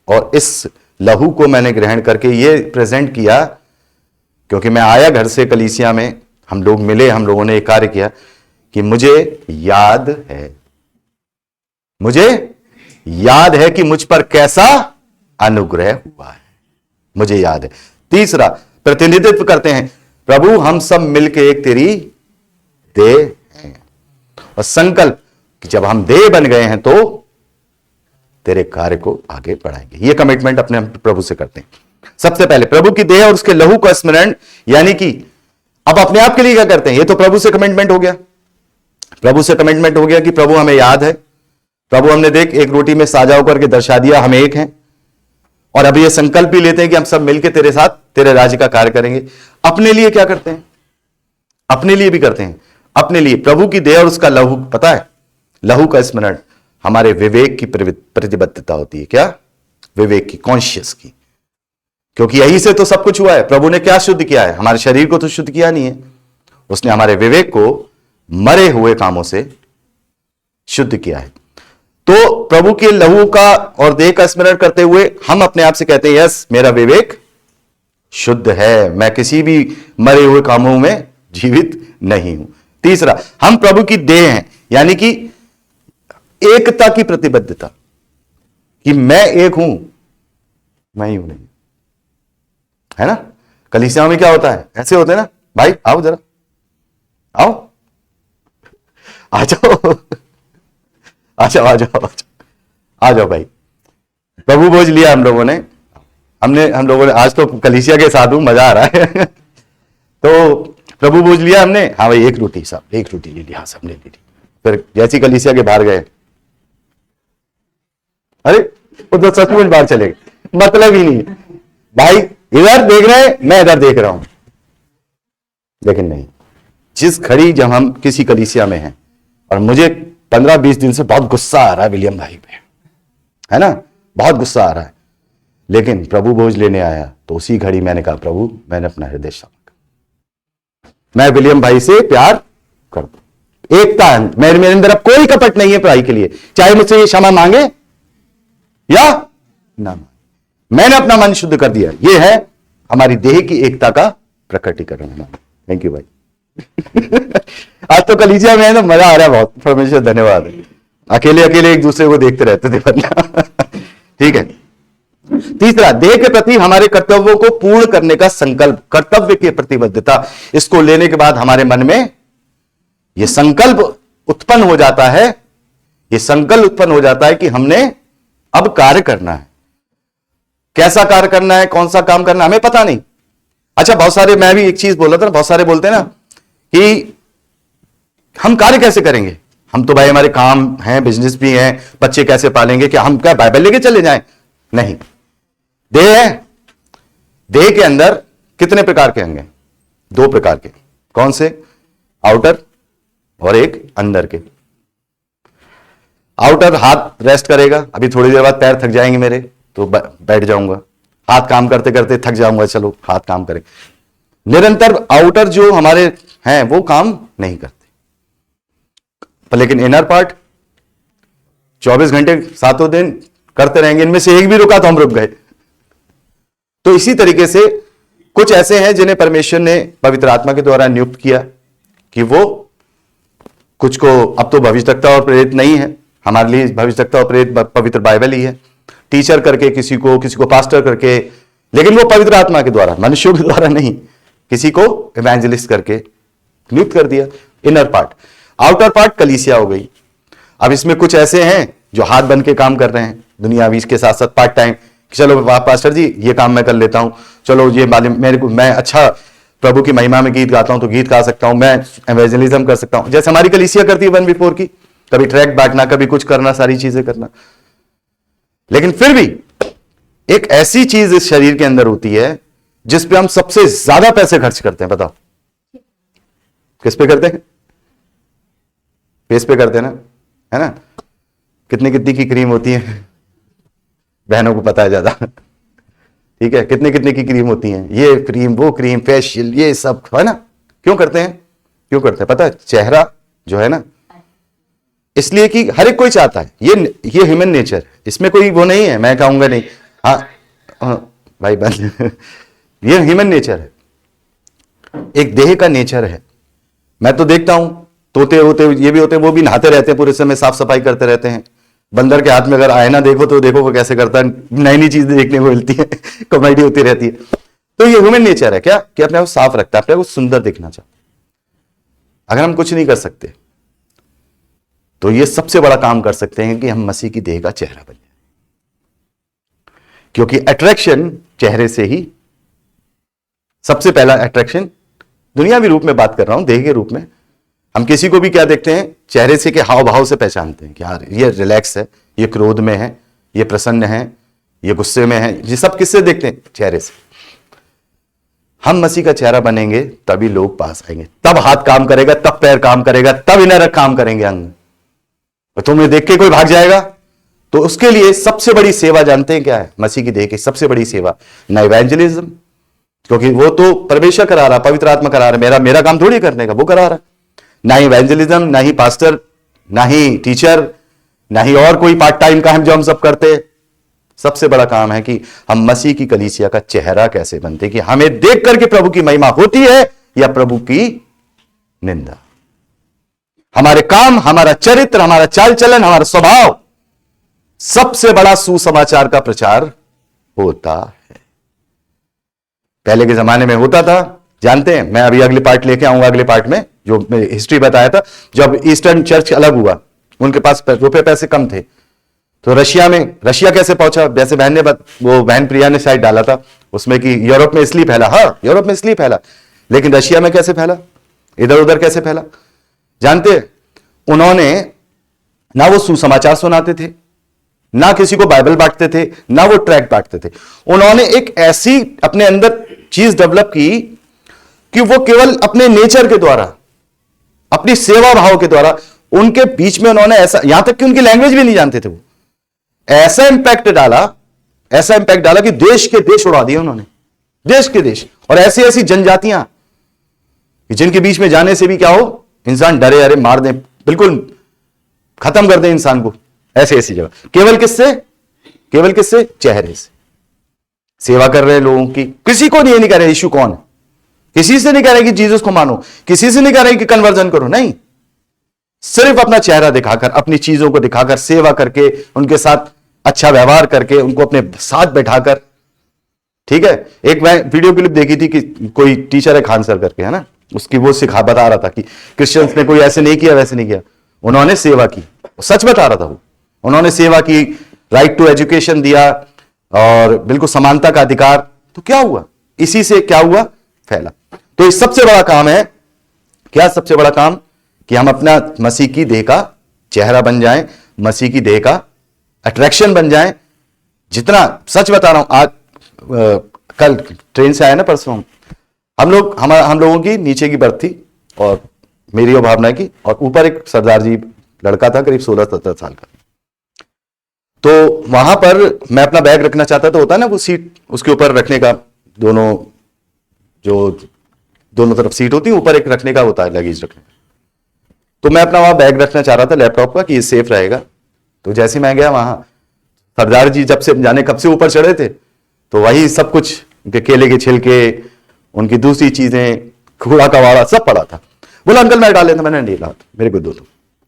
और इस लहू को मैंने ग्रहण करके ये प्रेजेंट किया, क्योंकि मैं आया घर से कलीसिया में, हम लोग मिले, हम लोगों ने एक कार्य किया कि मुझे याद है कि मुझ पर कैसा अनुग्रह हुआ है, मुझे याद है। तीसरा प्रतिनिधित्व करते हैं, प्रभु हम सब मिलके एक तेरी देह हैं। और संकल्प कि जब हम देह बन गए हैं तो तेरे कार्य को आगे बढ़ाएंगे। ये कमिटमेंट अपने प्रभु से करते हैं। सबसे पहले प्रभु की देह और उसके लहू का स्मरण, यानी कि अब अपने आप के लिए क्या करते हैं? ये तो प्रभु से कमिटमेंट हो गया। प्रभु से कमिटमेंट हो गया कि प्रभु हमें याद है, प्रभु हमने देख एक रोटी में साझा होकर के दर्शा दिया हम एक हैं। और अभी ये संकल्प भी लेते हैं कि हम सब मिलकर तेरे साथ तेरे राज्य का कार्य करेंगे। अपने लिए क्या करते हैं? अपने लिए भी करते हैं। अपने लिए प्रभु की देह और उसका लहू, पता है लहू का स्मरण हमारे विवेक की प्रतिबद्धता होती है। क्या? विवेक की, कॉन्शियस की, क्योंकि यही से तो सब कुछ हुआ है। प्रभु ने क्या शुद्ध किया है? हमारे शरीर को तो शुद्ध किया नहीं है, उसने हमारे विवेक को मरे हुए कामों से शुद्ध किया है। तो प्रभु के लहू का और देह का स्मरण करते हुए हम अपने आप से कहते हैं, यस मेरा विवेक शुद्ध है, मैं किसी भी मरे हुए कामों में जीवित नहीं हूं। तीसरा, हम प्रभु की देह हैं, यानी कि एकता की प्रतिबद्धता कि मैं एक हूं, मैं ही हूं नहीं, है ना। कलीसिया में क्या होता है? ऐसे होते हैं ना, भाई आओ जरा, आओ आ जाओ आ जाओ भाई। प्रभु भोज लिया हम लोगों ने आज तो कलीसिया के साथ हूं, मजा आ रहा है तो प्रभु भोज लिया हमने। हाँ भाई एक रोटी ले ली, हाँ सबने ले ली। फिर जैसी कलीसिया के बाहर गए, अरे वो तो सचमुच बाहर चले गए, मतलब ही नहीं भाई, इधर देख रहे हैं मैं इधर देख रहा हूं, लेकिन नहीं। जिस घड़ी जब हम किसी कलीसिया में हैं और मुझे 15-20 दिन से बहुत गुस्सा आ रहा है विलियम भाई पे, है ना, बहुत गुस्सा आ रहा है, लेकिन प्रभु भोज लेने आया तो उसी घड़ी मैंने कहा प्रभु मैंने अपना हृदय क्षमा कर, मैं विलियम भाई से प्यार कर दूं। एकता है मेरे अंदर, अब कोई कपट नहीं है भाई के लिए, चाहे मुझसे ये क्षमा मांगे या ना मांगे, मैंने अपना मन शुद्ध कर दिया। ये है हमारी देह की एकता का प्रकटीकरण। थैंक यू भाई आज तो कलीसिया में है ना, मजा आ रहा है बहुत, परमेश्वर धन्यवाद। अकेले एक दूसरे को देखते रहते थे वरना ठीक है। तीसरा, देह के प्रति हमारे कर्तव्यों को पूर्ण करने का संकल्प, कर्तव्य की प्रतिबद्धता। इसको लेने के बाद हमारे मन में यह संकल्प उत्पन्न हो जाता है, कि हमने अब कार्य करना है। कैसा कार्य करना है, कौन सा काम करना है, हमें पता नहीं। अच्छा बहुत सारे, मैं भी एक चीज बोल रहा था, बहुत सारे बोलते हैं ना कि हम कार्य कैसे करेंगे, हम तो भाई हमारे काम हैं, बिजनेस भी हैं, बच्चे कैसे पालेंगे, क्या हम क्या बाइबल लेके चले जाएं? नहीं। देह है, देह के अंदर कितने प्रकार के अंग हैं? 2 प्रकार के। कौन से? आउटर और एक अंदर के। आउटर हाथ रेस्ट करेगा, अभी थोड़ी देर बाद पैर थक जाएंगे मेरे तो बैठ जाऊंगा, हाथ काम करते करते थक जाऊंगा, चलो हाथ काम करें। निरंतर आउटर जो हमारे हैं वो काम नहीं करते, पर लेकिन इनर पार्ट 24 घंटे सातों दिन करते रहेंगे। इनमें से एक भी रुका तो हम रुक गए। तो इसी तरीके से कुछ ऐसे हैं जिन्हें परमेश्वर ने पवित्र आत्मा के द्वारा नियुक्त किया कि वो कुछ को, अब तो भविष्यवक्ता और प्रेरित नहीं है, हमारे लिए भविष्यवक्ता और प्रेरित पवित्र बाइबल ही है, टीचर करके किसी को पास्टर करके, लेकिन वो पवित्र आत्मा के द्वारा, मनुष्यों के द्वारा नहीं, किसी को इवेंजलिस्ट करके नियुक्त कर दिया। Inner part. आउटर पार्ट कलीसिया हो गई। अब इसमें कुछ ऐसे हैं जो हाथ बन के काम कर रहे हैं दुनियावी के साथ साथ पार्ट टाइम, चलो पास्टर जी ये काम मैं कर लेता हूं, चलो ये मेरे को, मैं अच्छा प्रभु की महिमा में गीत गाता हूं तो गीत गा सकता हूं, मैं एवेंजलिज्म कर सकता हूं, जैसे हमारी कलीसिया करती है 1V4 की, कभी ट्रैक बांटना, कभी कुछ करना, सारी चीजें करना। लेकिन फिर भी एक ऐसी चीज इस शरीर के अंदर होती है जिस पे हम सबसे ज्यादा पैसे खर्च करते हैं। बताओ किस पे करते हैं? फेस पे करते हैं ना, है ना? कितनी कितनी की क्रीम होती है, बहनों को पता है ज्यादा, ठीक है? कितने कितने की क्रीम होती है, ये क्रीम वो क्रीम, फेशियल, ये सब, है ना? क्यों करते हैं? क्यों करते हैं? पता है, चेहरा जो है ना, इसलिए कि हर एक कोई चाहता है, ये ह्यूमन नेचर, इसमें कोई वो नहीं है, मैं कहूंगा नहीं, हाँ भाई बंद ये ह्यूमन नेचर है, एक देह का नेचर है। मैं तो देखता हूं तोते होते, ये भी होते हैं, वो भी नहाते रहते हैं पूरे समय, साफ सफाई करते रहते हैं। बंदर के हाथ में अगर आईना देखो तो देखो वो कैसे करता है, नई नई चीजें देखने को मिलती है, कॉमेडी होती रहती है। तो ये ह्यूमन नेचर है क्या, कि अपने आप साफ रखता है, अपने को सुंदर दिखना चाहता। अगर हम कुछ नहीं कर सकते तो ये सबसे बड़ा काम कर सकते हैं कि हम मसीह की देह का चेहरा बन जाए, क्योंकि अट्रैक्शन चेहरे से ही, सबसे पहला अट्रैक्शन, दुनियावी रूप में बात कर रहा हूं, देह के रूप में हम किसी को भी क्या देखते हैं, चेहरे से के हाव भाव से पहचानते हैं कि यार ये रिलैक्स है, ये क्रोध में है, ये प्रसन्न है, ये गुस्से में है, ये सब किससे देखते हैं? चेहरे से। हम मसीह का चेहरा बनेंगे तभी लोग पास आएंगे, तब हाथ काम करेगा, तब पैर काम करेगा, तब इनर काम करेंगे अंग। तो तुम्हें देख के कोई भाग जाएगा, तो उसके लिए सबसे बड़ी सेवा जानते हैं क्या है? मसीह की देह की सबसे बड़ी सेवा, ना इवेंजलिज्म, क्योंकि वो तो परमेश्वर करा रहा, पवित्र आत्मा करा रहा, मेरा काम थोड़ी करने का, वो करा रहा। ना ही इवेंजलिज्म, ना ही पास्टर, ना ही टीचर, ना ही और कोई पार्ट टाइम काम जो हम सब करते। सबसे बड़ा काम है कि हम मसीह की कलीसिया का चेहरा कैसे बनते, कि हमें देख करके प्रभु की महिमा होती है या प्रभु की निंदा। हमारे काम, हमारा चरित्र, हमारा चाल चलन, हमारा स्वभाव, सबसे बड़ा सुसमाचार का प्रचार होता है। पहले के जमाने में होता था, जानते हैं, मैं अभी अगले पार्ट लेके आऊंगा, अगले पार्ट में जो हिस्ट्री बताया था, जब ईस्टर्न चर्च अलग हुआ, उनके पास रुपए पैसे कम थे, तो रशिया कैसे पहुंचा? जैसे वो बहन प्रिया ने शायद डाला था उसमें कि यूरोप में इसलिए फैला, हाँ यूरोप में इसलिए फैला, लेकिन रशिया में कैसे फैला, इधर उधर कैसे फैला? जानते हैं, उन्होंने ना वो सुसमाचार सुनाते थे, ना किसी को बाइबल बांटते थे, ना वो ट्रैक्ट बांटते थे। उन्होंने एक ऐसी अपने अंदर चीज डेवलप की कि वो केवल अपने नेचर के द्वारा, अपनी सेवा भाव के द्वारा, उनके बीच में उन्होंने ऐसा, यहां तक कि उनकी लैंग्वेज भी नहीं जानते थे, वो ऐसा इंपैक्ट डाला कि देश के देश उड़ा दिए उन्होंने, देश के देश। और ऐसी ऐसी जनजातियां जिनके बीच में जाने से भी क्या हो, इंसान डरे, अरे मार दें, बिल्कुल खत्म कर दें इंसान को, ऐसी जगह। केवल किससे? चेहरे से सेवा कर रहे हैं लोगों की। किसी को नहीं कह रहे यीशु कौन है, किसी से नहीं कह रहे कि जीसस को मानो, किसी से नहीं कह रहे कि कन्वर्जन करो, नहीं, सिर्फ अपना चेहरा दिखाकर, अपनी चीजों को दिखाकर, सेवा करके, उनके साथ अच्छा व्यवहार करके, उनको अपने साथ बैठाकर। ठीक है, एक मैं वीडियो क्लिप देखी थी कि कोई टीचर है, खान सर करके, है ना, उसकी वो बता रहा था कि क्रिश्चियंस ने कोई ऐसे नहीं किया, वैसे नहीं किया, उन्होंने सेवा की, सच बता रहा था वो, उन्होंने सेवा की, राइट टू एजुकेशन दिया और बिल्कुल समानता का अधिकार। तो क्या हुआ, इसी से क्या हुआ, फैला। तो ये सबसे बड़ा काम है, क्या सबसे बड़ा काम, कि हम अपना मसीह की देह का चेहरा बन जाएं, मसीह की देह का अट्रैक्शन बन जाएं। जितना, सच बता रहा हूं, आज कल ट्रेन से आया ना, परसों हम लोगों की नीचे की बर्थ थी, और मेरी और भावना की, और ऊपर एक सरदार जी लड़का था, करीब 16-17 साल का। तो वहां पर मैं अपना बैग रखना चाहता, तो होता है ना वो सीट उसके ऊपर रखने का, दोनों तरफ सीट होती है, ऊपर एक रखने का होता है लगेज रखने का। तो मैं अपना वहां बैग रखना चाह रहा था लैपटॉप का कि ये सेफ रहेगा। तो जैसे मैं गया वहां, सरदार जी जब से जाने कब से ऊपर चढ़े थे, तो वही सब कुछ, उनके केले के छिलके, उनकी दूसरी चीजें, कूड़ा कबाड़ा सब पड़ा था। बोला अंकल मैं डाल लेता, मैंने नहीं डाला, मेरे को दो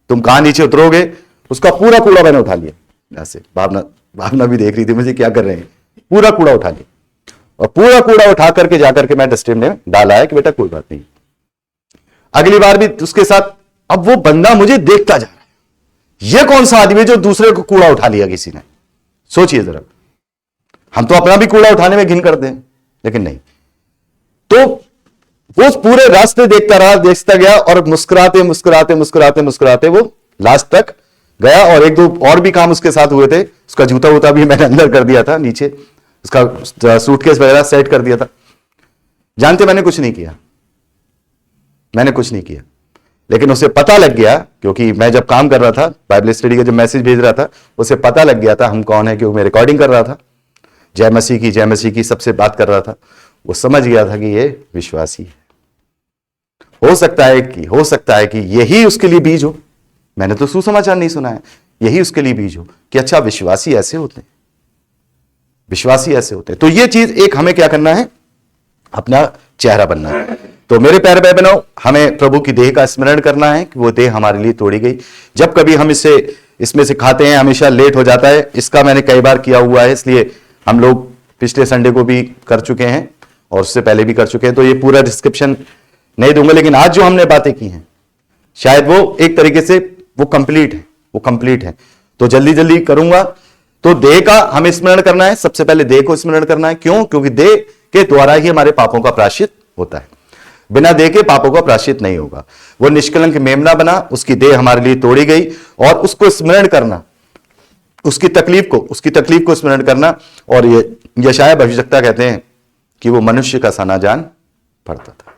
तुम कहां नीचे उतरोगे, उसका पूरा कूड़ा मैंने उठा लिया। ऐसे भावना भी देख रही थी मुझे क्या कर रहे हैं, पूरा कूड़ा उठा लिया और पूरा कूड़ा उठा करके जाकर के मैं डस्टबिन में डाला है कि बेटा कोई बात नहीं। अगली बार भी उसके साथ, अब वो बंदा मुझे देखता जा रहा है, ये कौन सा आदमी जो दूसरे को कूड़ा उठा लिया किसी ने। सोचिए जरा, हम तो अपना भी कूड़ा उठाने में घिन करते हैं, लेकिन नहीं। तो वो पूरे रास्ते देखता गया और मुस्कुराते मुस्कुराते मुस्कुराते मुस्कुराते वो लास्ट तक गया। और एक दो और भी काम उसके साथ हुए थे, उसका जूता वूता भी मैंने अंदर कर दिया था, नीचे उसका सूटकेस वगैरह सेट कर दिया था। जानते मैंने कुछ नहीं किया, लेकिन उसे पता लग गया, क्योंकि मैं जब काम कर रहा था बाइबल स्टडी का, जब मैसेज भेज रहा था, उसे पता लग गया था हम कौन है, क्योंकि मैं रिकॉर्डिंग कर रहा था, जय मसीह की सबसे बात कर रहा था। वो समझ गया था कि ये विश्वासी है। हो सकता है कि यही उसके लिए बीज हो। मैंने तो सुसमाचार नहीं सुना है, यही उसके लिए बीज हो कि अच्छा विश्वासी ऐसे होते हैं। तो ये चीज एक हमें क्या करना है, अपना चेहरा बनना है। तो मेरे प्यारे भाई बहनों, हमें प्रभु की देह का स्मरण करना है कि वो देह हमारे लिए तोड़ी गई। जब कभी हम इसमें से खाते हैं, हमेशा लेट हो जाता है। इसका मैंने कई बार किया हुआ है, इसलिए हम लोग पिछले संडे को भी कर चुके हैं और उससे पहले भी कर चुके हैं, तो ये पूरा डिस्क्रिप्शन नहीं दूंगा। लेकिन आज जो हमने बातें की हैं, शायद वो एक तरीके से वो कंप्लीट है, तो जल्दी जल्दी करूंगा। तो देह का हमें स्मरण करना है, सबसे पहले देह को स्मरण करना है। क्यों? क्योंकि देह के द्वारा ही हमारे पापों का प्रायश्चित होता है। बिना देह के पापों का प्रायश्चित नहीं होगा। वो निष्कलंक मेमना बना, उसकी देह हमारे लिए तोड़ी गई, और उसको स्मरण करना, उसकी तकलीफ को स्मरण करना। और ये यशायाह भविष्यवक्ता कहते हैं कि वो मनुष्य का सा ना जान पड़ता था।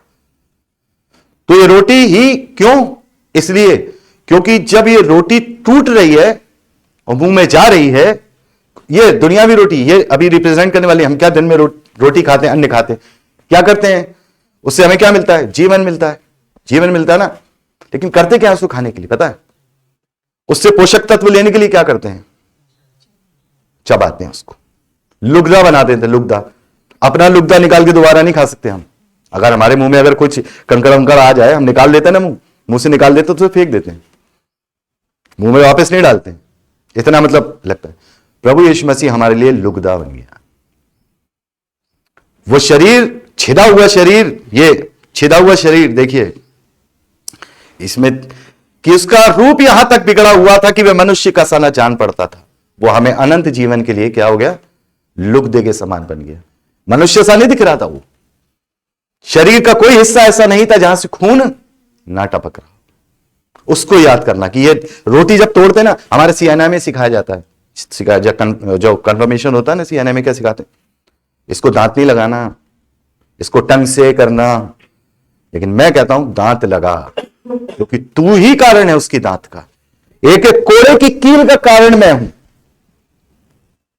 तो ये रोटी ही क्यों? इसलिए क्योंकि जब ये रोटी टूट रही है और मुंह में जा रही है, ये दुनियावी रोटी, ये अभी रिप्रेजेंट करने वाली, हम क्या दिन में रोटी खाते हैं, अन्न खाते हैं, क्या करते हैं? उससे हमें क्या मिलता है? जीवन मिलता है ना। लेकिन करते क्या उसको खाने के लिए, पता है? उससे पोषक तत्व लेने के लिए क्या करते हैं? चबाते हैं उसको, लुगदा बना देते हैं। लुगदा, अपना लुगदा निकाल के दोबारा नहीं खा सकते हम। अगर हमारे मुंह में अगर कुछ कंकड़ आ जाए, हम निकाल देते हैं ना, मुंह से निकाल देते तो फेंक देते हैं, मुंह में वापस नहीं डालते हैं। इतना मतलब लगता है। प्रभु यीशु मसीह हमारे लिए लुगदा बन गया। वो शरीर, छिदा हुआ शरीर, ये छिदा हुआ शरीर देखिए इसमें कि उसका रूप यहां तक बिगड़ा हुआ था कि वह मनुष्य का सा ना जान पड़ता था। वो हमें अनंत जीवन के लिए क्या हो गया? लुगदे के समान बन गया। मनुष्य सा नहीं दिख रहा था। वो शरीर का कोई हिस्सा ऐसा नहीं था जहां से खून ना टपक रहा। उसको याद करना कि ये रोटी जब तोड़ते ना, हमारे सीएनए में सिखाया जाता है, जो कंफर्मेशन होता है ना, सीएनए में क्या सिखाते हैं? इसको दांत नहीं लगाना, इसको टंग से करना। लेकिन मैं कहता हूं दांत लगा, क्योंकि तू ही कारण है उसकी दांत का। एक एक कोड़े की कील का कारण मैं हूं।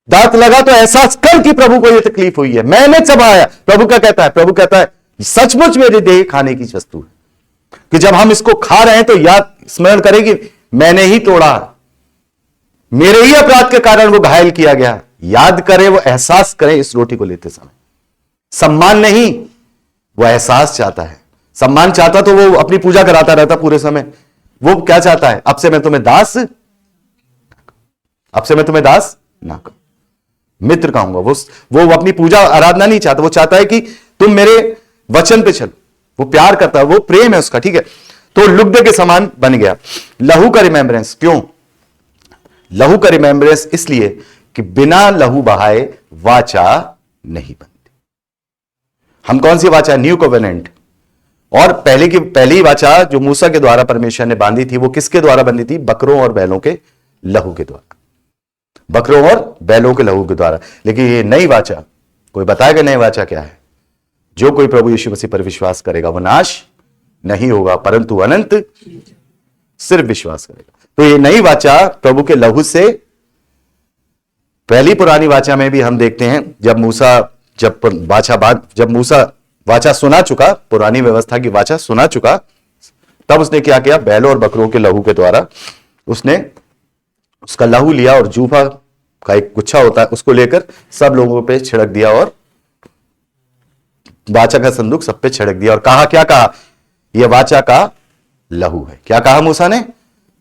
दांत लगा तो एहसास कर कि प्रभु को यह तकलीफ हुई है, मैंने चबाया। प्रभु कहता है सचमुच मेरी देह खाने की वस्तु है, कि जब हम इसको खा रहे हैं तो याद स्मरण करें कि मैंने ही तोड़ा, मेरे ही अपराध के कारण वो घायल किया गया। याद करें, वो एहसास करें इस रोटी को लेते समय। सम्मान नहीं, वो एहसास चाहता है। सम्मान चाहता तो वो अपनी पूजा कराता रहता पूरे समय। वो क्या चाहता है? अब से मैं तुम्हें दास ना कहूं, मित्र कहूंगा। वो अपनी पूजा आराधना नहीं चाहता। वो चाहता है कि तुम मेरे वचन पे चलो। वो प्यार करता है, वो प्रेम है उसका, ठीक है। तो लुगदे के समान बन गया। लहू का रिमेंबरेंस क्यों? लहू का रिमेंबरेंस इसलिए कि बिना लहू बहाए वाचा नहीं बनती। हम कौन सी वाचा? New covenant. और पहली वाचा जो मूसा के द्वारा परमेश्वर ने बांधी थी, वो किसके द्वारा बंधी थी? बकरों और बैलों के लहू के द्वारा। बकरों और बैलों के लहू के द्वारा। लेकिन ये नई वाचा, कोई बताएगा नई वाचा क्या है? जो कोई प्रभु यीशु मसीह पर विश्वास करेगा वो नाश नहीं होगा, परंतु अनंत सिर्फ विश्वास करेगा। तो ये नई वाचा प्रभु के लहू से पहली पुरानी वाचा में भी हम देखते हैं जब मूसा वाचा सुना चुका, पुरानी व्यवस्था की वाचा सुना चुका, तब उसने क्या किया, बैलों और बकरों के लहू के द्वारा उसने उसका लहू लिया और जूफा का एक गुच्छा होता है उसको लेकर सब लोगों पे छिड़क दिया और वाचा का संदूक सब पे छिड़क दिया और कहा, क्या कहा, यह वाचा का लहू है। क्या कहा मूसा ने,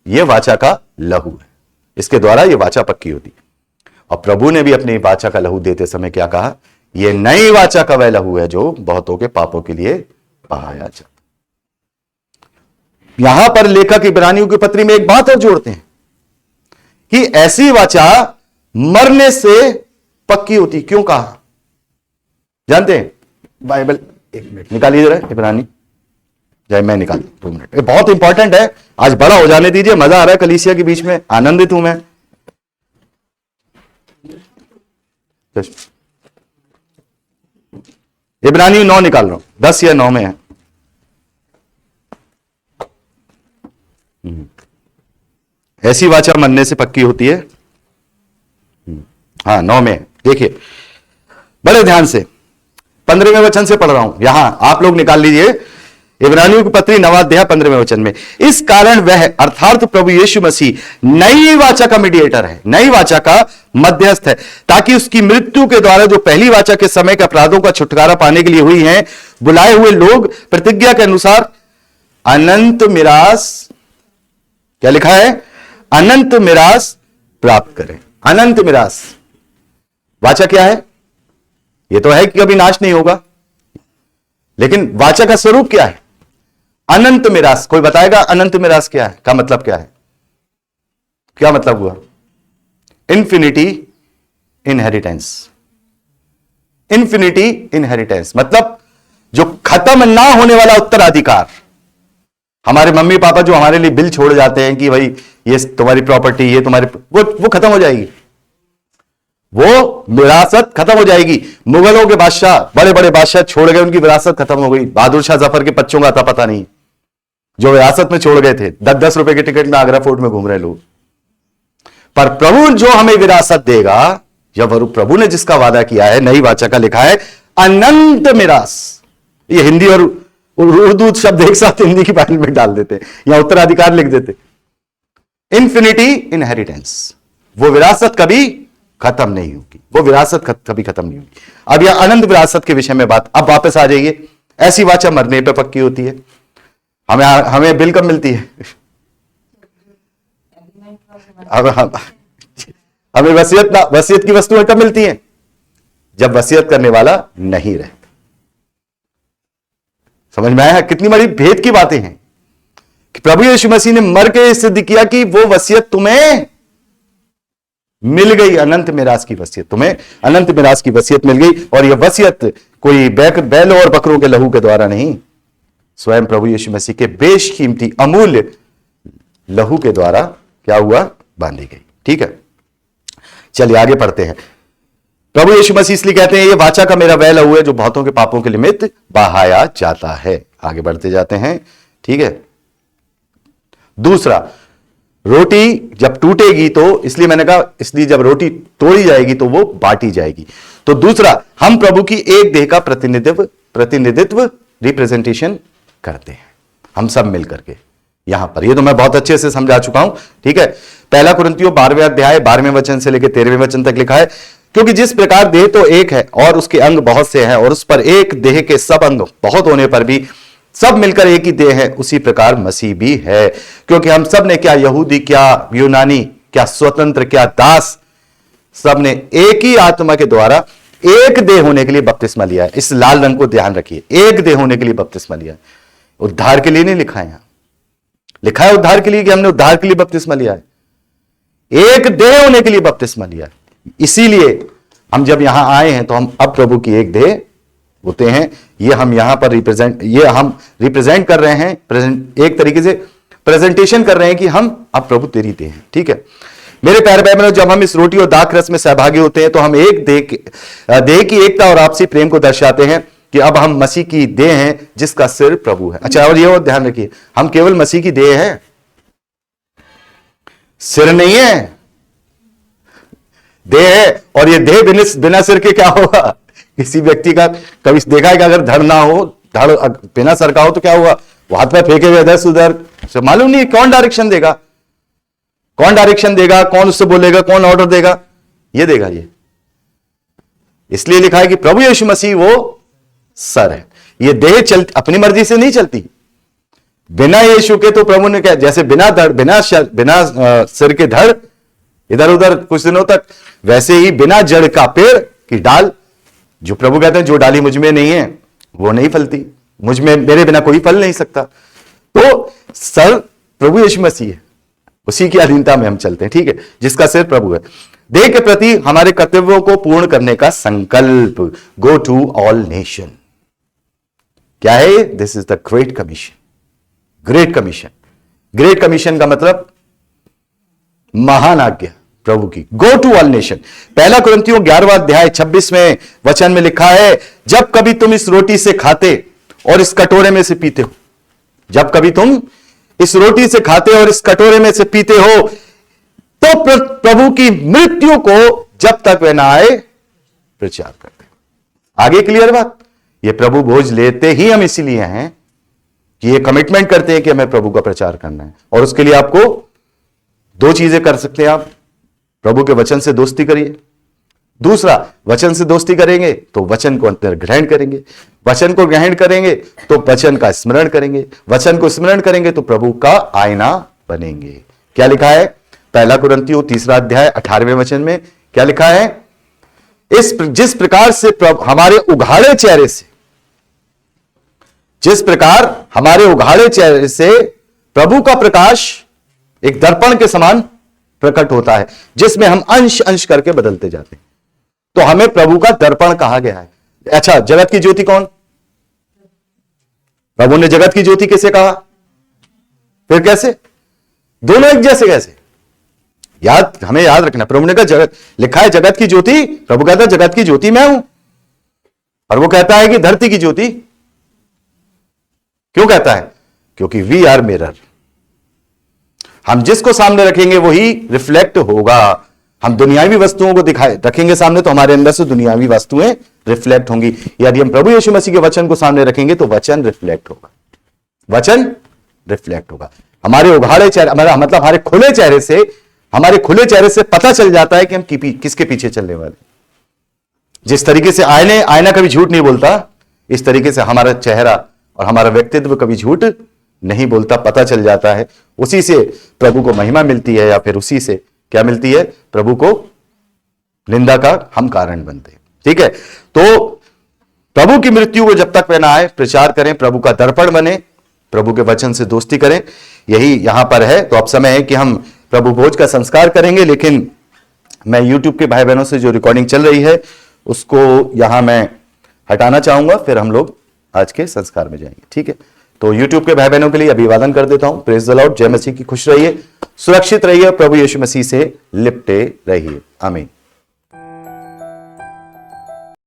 यह वाचा का लहू है, इसके द्वारा यह वाचा पक्की होती। और प्रभु ने भी अपनी वाचा का लहू देते समय क्या कहा, यह नई वाचा का वह लहू है जो बहुतों के पापों के लिए बहाया जाता। यहां पर लेखक इब्रानियों की पत्री में एक बात और जोड़ते हैं कि ऐसी वाचा मरने से पक्की होती। क्यों कहा जानते हैं? बाइबल एक मिनट निकालिए जरा, इब्रानी जय, मैं निकाल 2 मिनट, ये बहुत इंपॉर्टेंट है। आज बड़ा हो जाने दीजिए, मजा आ रहा है कलीसिया के बीच में, आनंदित हूं मैं। इब्रानी 9 निकाल रहा हूं, 10 या 9 में है। ऐसी वाचा मरने से पक्की होती है। हाँ 9 में देखिए बड़े ध्यान से, 15वें वचन से पढ़ रहा हूं, यहां आप लोग निकाल लीजिए। इब्रानियों की पत्री 9वां अध्याय 15वें वचन में, इस कारण वह अर्थात प्रभु यीशु मसीह नई वाचा का मीडिएटर है, नई वाचा का मध्यस्थ है, ताकि उसकी मृत्यु के द्वारा जो पहली वाचा के समय के अपराधों का छुटकारा पाने के लिए हुई है, बुलाए हुए लोग प्रतिज्ञा के अनुसार अनंत मिरास, क्या लिखा है, अनंत मिरास प्राप्त करें। अनंत मिरास वाचा क्या है? यह तो है कि कभी नाश नहीं होगा, लेकिन वाचा का स्वरूप क्या है? अनंत मिरास। कोई बताएगा अनंत मिरास क्या है, का मतलब क्या है? क्या मतलब हुआ? Infinity inheritance. इन्फिनिटी इनहेरिटेंस मतलब जो खत्म ना होने वाला उत्तराधिकार। हमारे मम्मी पापा जो हमारे लिए बिल छोड़ जाते हैं कि भाई ये तुम्हारी प्रॉपर्टी, ये तुम्हारी, वो खत्म हो जाएगी, वो विरासत खत्म हो जाएगी। मुगलों के बादशाह, बड़े बड़े बादशाह छोड़ गए, उनकी विरासत खत्म हो गई। बहादुर शाह जफर के बच्चों का आता पता नहीं, जो विरासत में छोड़ गए थे। 10-10 रुपए के टिकट में आगरा फोर्ट में घूम रहे लोग। पर प्रभु जो हमें विरासत देगा, जब प्रभु ने जिसका वादा किया है, नई वाचा का लिखा है अनंत मिरास। ये हिंदी और उर्दू शब्द एक साथ हिंदी की बाइबल में डाल देते, या उत्तराधिकार लिख देते। इन्फिनिटी इनहेरिटेंस, वो विरासत कभी खत्म नहीं होगी, वो विरासत कभी खत्म नहीं होगी। अब यह अनंत विरासत के विषय में बात, अब वापस आ जाइए। ऐसी वाचा मरने पे पक्की होती है। हमें बिल कब मिलती है? अब हमें वसीयत की वस्तुएं कब मिलती हैं? जब वसीयत करने वाला नहीं रहता। समझ में आया है? कितनी बड़ी भेद की बातें हैं कि प्रभु यीशु मसीह ने मर के सिद्ध किया कि वो वसीयत तुम्हें मिल गई। अनंत मिरास की वसीयत, तुम्हें अनंत मिरास की वसीयत मिल गई। और यह वसीयत कोई बैलों और बकरों के लहू के द्वारा नहीं, स्वयं प्रभु यीशु मसीह के बेशकीमती अमूल्य लहू के द्वारा क्या हुआ, बांधी गई। ठीक है, चलिए आगे पढ़ते हैं। प्रभु यीशु मसीह इसलिए कहते हैं, ये वाचा का मेरा वह लहू है जो बहुतों के पापों के निमित्त बहाया जाता है। आगे बढ़ते जाते हैं। ठीक है, दूसरा, रोटी जब टूटेगी तो, इसलिए मैंने कहा, इसलिए जब रोटी तोड़ी जाएगी तो वो बांटी जाएगी। तो दूसरा, हम प्रभु की एक देह का प्रतिनिधित्व रिप्रेजेंटेशन करते हैं, हम सब मिलकर के। यहां पर ये तो मैं बहुत अच्छे से समझा चुका हूं। ठीक है, पहला कुरिन्थियों 12वें अध्याय 12वें वचन से लेकर 13वें वचन तक लिखा है, क्योंकि जिस प्रकार देह तो एक है और उसके अंग बहुत से हैं, और उस पर एक देह के सब अंग बहुत होने पर भी सब मिलकर एक ही देह है, उसी प्रकार मसीह भी है। क्योंकि हम सब ने, क्या यहूदी, क्या यूनानी, क्या स्वतंत्र, क्या दास, सब ने एक ही आत्मा के द्वारा एक देह होने के लिए बपतिस्मा लिया है। इस लाल रंग को ध्यान रखिए, एक देह होने के लिए बपतिस्मा लिया है। उद्धार के लिए नहीं लिखा है, यहां लिखा है उद्धार के लिए कि हमने उद्धार के लिए बपतिस्मा लिया है। एक देह होने के लिए बपतिस्मा लिया है। इसीलिए हम जब यहां आए हैं तो हम अब प्रभु की एक देह होते हैं। ये हम यहां पर रिप्रेजेंट कर रहे हैं, एक तरीके से प्रेजेंटेशन कर रहे हैं कि हम अब प्रभु तेरी देह हैं। ठीक है मेरे प्यारे भाई बहनों, जब हम इस रोटी और दाख रस में सहभागी होते हैं तो हम एक देह की एकता और आपसी प्रेम को दर्शाते हैं कि अब हम मसीह की देह हैं जिसका सिर प्रभु है। अच्छा, और ये और ध्यान रखिए, हम केवल मसीह की देह हैं, सिर नहीं है। देह है, और ये देह बिना सिर के क्या होगा? किसी व्यक्ति का कभी देखा है कि अगर धड़ ना हो, धड़ बिना सर का हो तो क्या हुआ? वो हाथ में फेंके हुए इधर से उधर, मालूम नहीं कौन डायरेक्शन देगा, कौन डायरेक्शन देगा, कौन उससे बोलेगा, कौन ऑर्डर देगा? ये देगा ये। इसलिए लिखा है कि प्रभु यीशु मसीह वो सर है। ये देह चलती अपनी मर्जी से नहीं चलती। बिना यीशु के तो प्रभु ने क्या, जैसे बिना धड़, बिना सिर के धड़ इधर उधर कुछ दिनों तक, वैसे ही बिना जड़ का पेड़ की डाल, जो प्रभु कहते हैं जो डाली मुझ में नहीं है वो नहीं फलती, मुझ में मेरे बिना कोई फल नहीं सकता। तो सर प्रभु यीशु मसीह है, उसी की अधीनता में हम चलते हैं, ठीक है, जिसका सिर प्रभु है। देह के प्रति हमारे कर्तव्यों को पूर्ण करने का संकल्प, गो टू ऑल नेशन। क्या है? This is the great commission. Great commission, great commission का मतलब महान आज्ञा प्रभु की, गो टू ऑल नेशन। पहला कुरिन्थियों 11वां अध्याय 26वें वचन में लिखा है, जब कभी तुम इस रोटी से खाते और इस कटोरे में से पीते हो, जब कभी तुम इस रोटी से खाते और इस कटोरे में से पीते हो, तो प्रभु की मृत्यु को जब तक वह ना आए प्रचार करते हो। आगे क्लियर बात? ये प्रभु भोज लेते ही हम इसीलिए हैं कि ये कमिटमेंट करते हैं कि हमें प्रभु का प्रचार करना है, और उसके लिए आपको दो चीजें कर सकते हैं। आप प्रभु के वचन से दोस्ती करिए। दूसरा, वचन से दोस्ती करेंगे तो वचन को अंतर ग्रहण करेंगे, वचन को ग्रहण करेंगे तो वचन का स्मरण करेंगे, वचन को स्मरण करेंगे तो प्रभु का आईना बनेंगे। क्या लिखा है? पहला कुरिन्थियों 3 अध्याय 18वें वचन में क्या लिखा है? जिस प्रकार से हमारे उघाड़े चेहरे से, जिस प्रकार हमारे उघाड़े चेहरे से प्रभु का प्रकाश एक दर्पण के समान प्रकट होता है, जिसमें हम अंश अंश करके बदलते जाते हैं, तो हमें प्रभु का दर्पण कहा गया है। अच्छा, जगत की ज्योति कौन? प्रभु ने जगत की ज्योति किसे कहा? फिर कैसे? दोनों एक जैसे कैसे? हमें याद रखना, प्रभु ने कहा जगत, लिखा है जगत की ज्योति, प्रभु कहता है जगत की ज्योति मैं हूं, और वो कहता है कि धरती की ज्योति। क्यों कहता है? क्योंकि वी आर मिरर। हम जिसको सामने रखेंगे वही रिफ्लेक्ट होगा। हम दुनियावी वस्तुओं को दिखाए रखेंगे सामने तो हमारे अंदर से दुनियावी वस्तुएं रिफ्लेक्ट होंगी। यदि हम प्रभु यीशु मसीह के वचन को सामने रखेंगे तो वचन रिफ्लेक्ट होगा, वचन रिफ्लेक्ट होगा। हमारे उघाड़े चेहरे, मतलब हमारे खुले चेहरे से पता चल जाता है कि हम किसके पीछे चलने वाले। जिस तरीके से आईना कभी झूठ नहीं बोलता, इस तरीके से हमारा चेहरा और हमारा व्यक्तित्व कभी झूठ नहीं बोलता, पता चल जाता है। उसी से प्रभु को महिमा मिलती है, या फिर उसी से क्या मिलती है? प्रभु को निंदा का हम कारण बनते हैं। ठीक है, तो प्रभु की मृत्यु को जब तक वह ना आए प्रचार करें, प्रभु का दर्पण बने, प्रभु के वचन से दोस्ती करें, यही यहां पर है। तो अब समय है कि हम प्रभु भोज का संस्कार करेंगे, लेकिन मैं YouTube के भाई बहनों से जो रिकॉर्डिंग चल रही है उसको यहां मैं हटाना चाहूंगा, फिर हम लोग आज के संस्कार में जाएंगे। ठीक है, तो YouTube के भाई बहनों के लिए अभिवादन कर देता हूं। Praise the Lord. जय मसीह की। खुश रहिए, सुरक्षित रहिए, प्रभु यीशु मसीह से लिपटे रहिए। आमीन।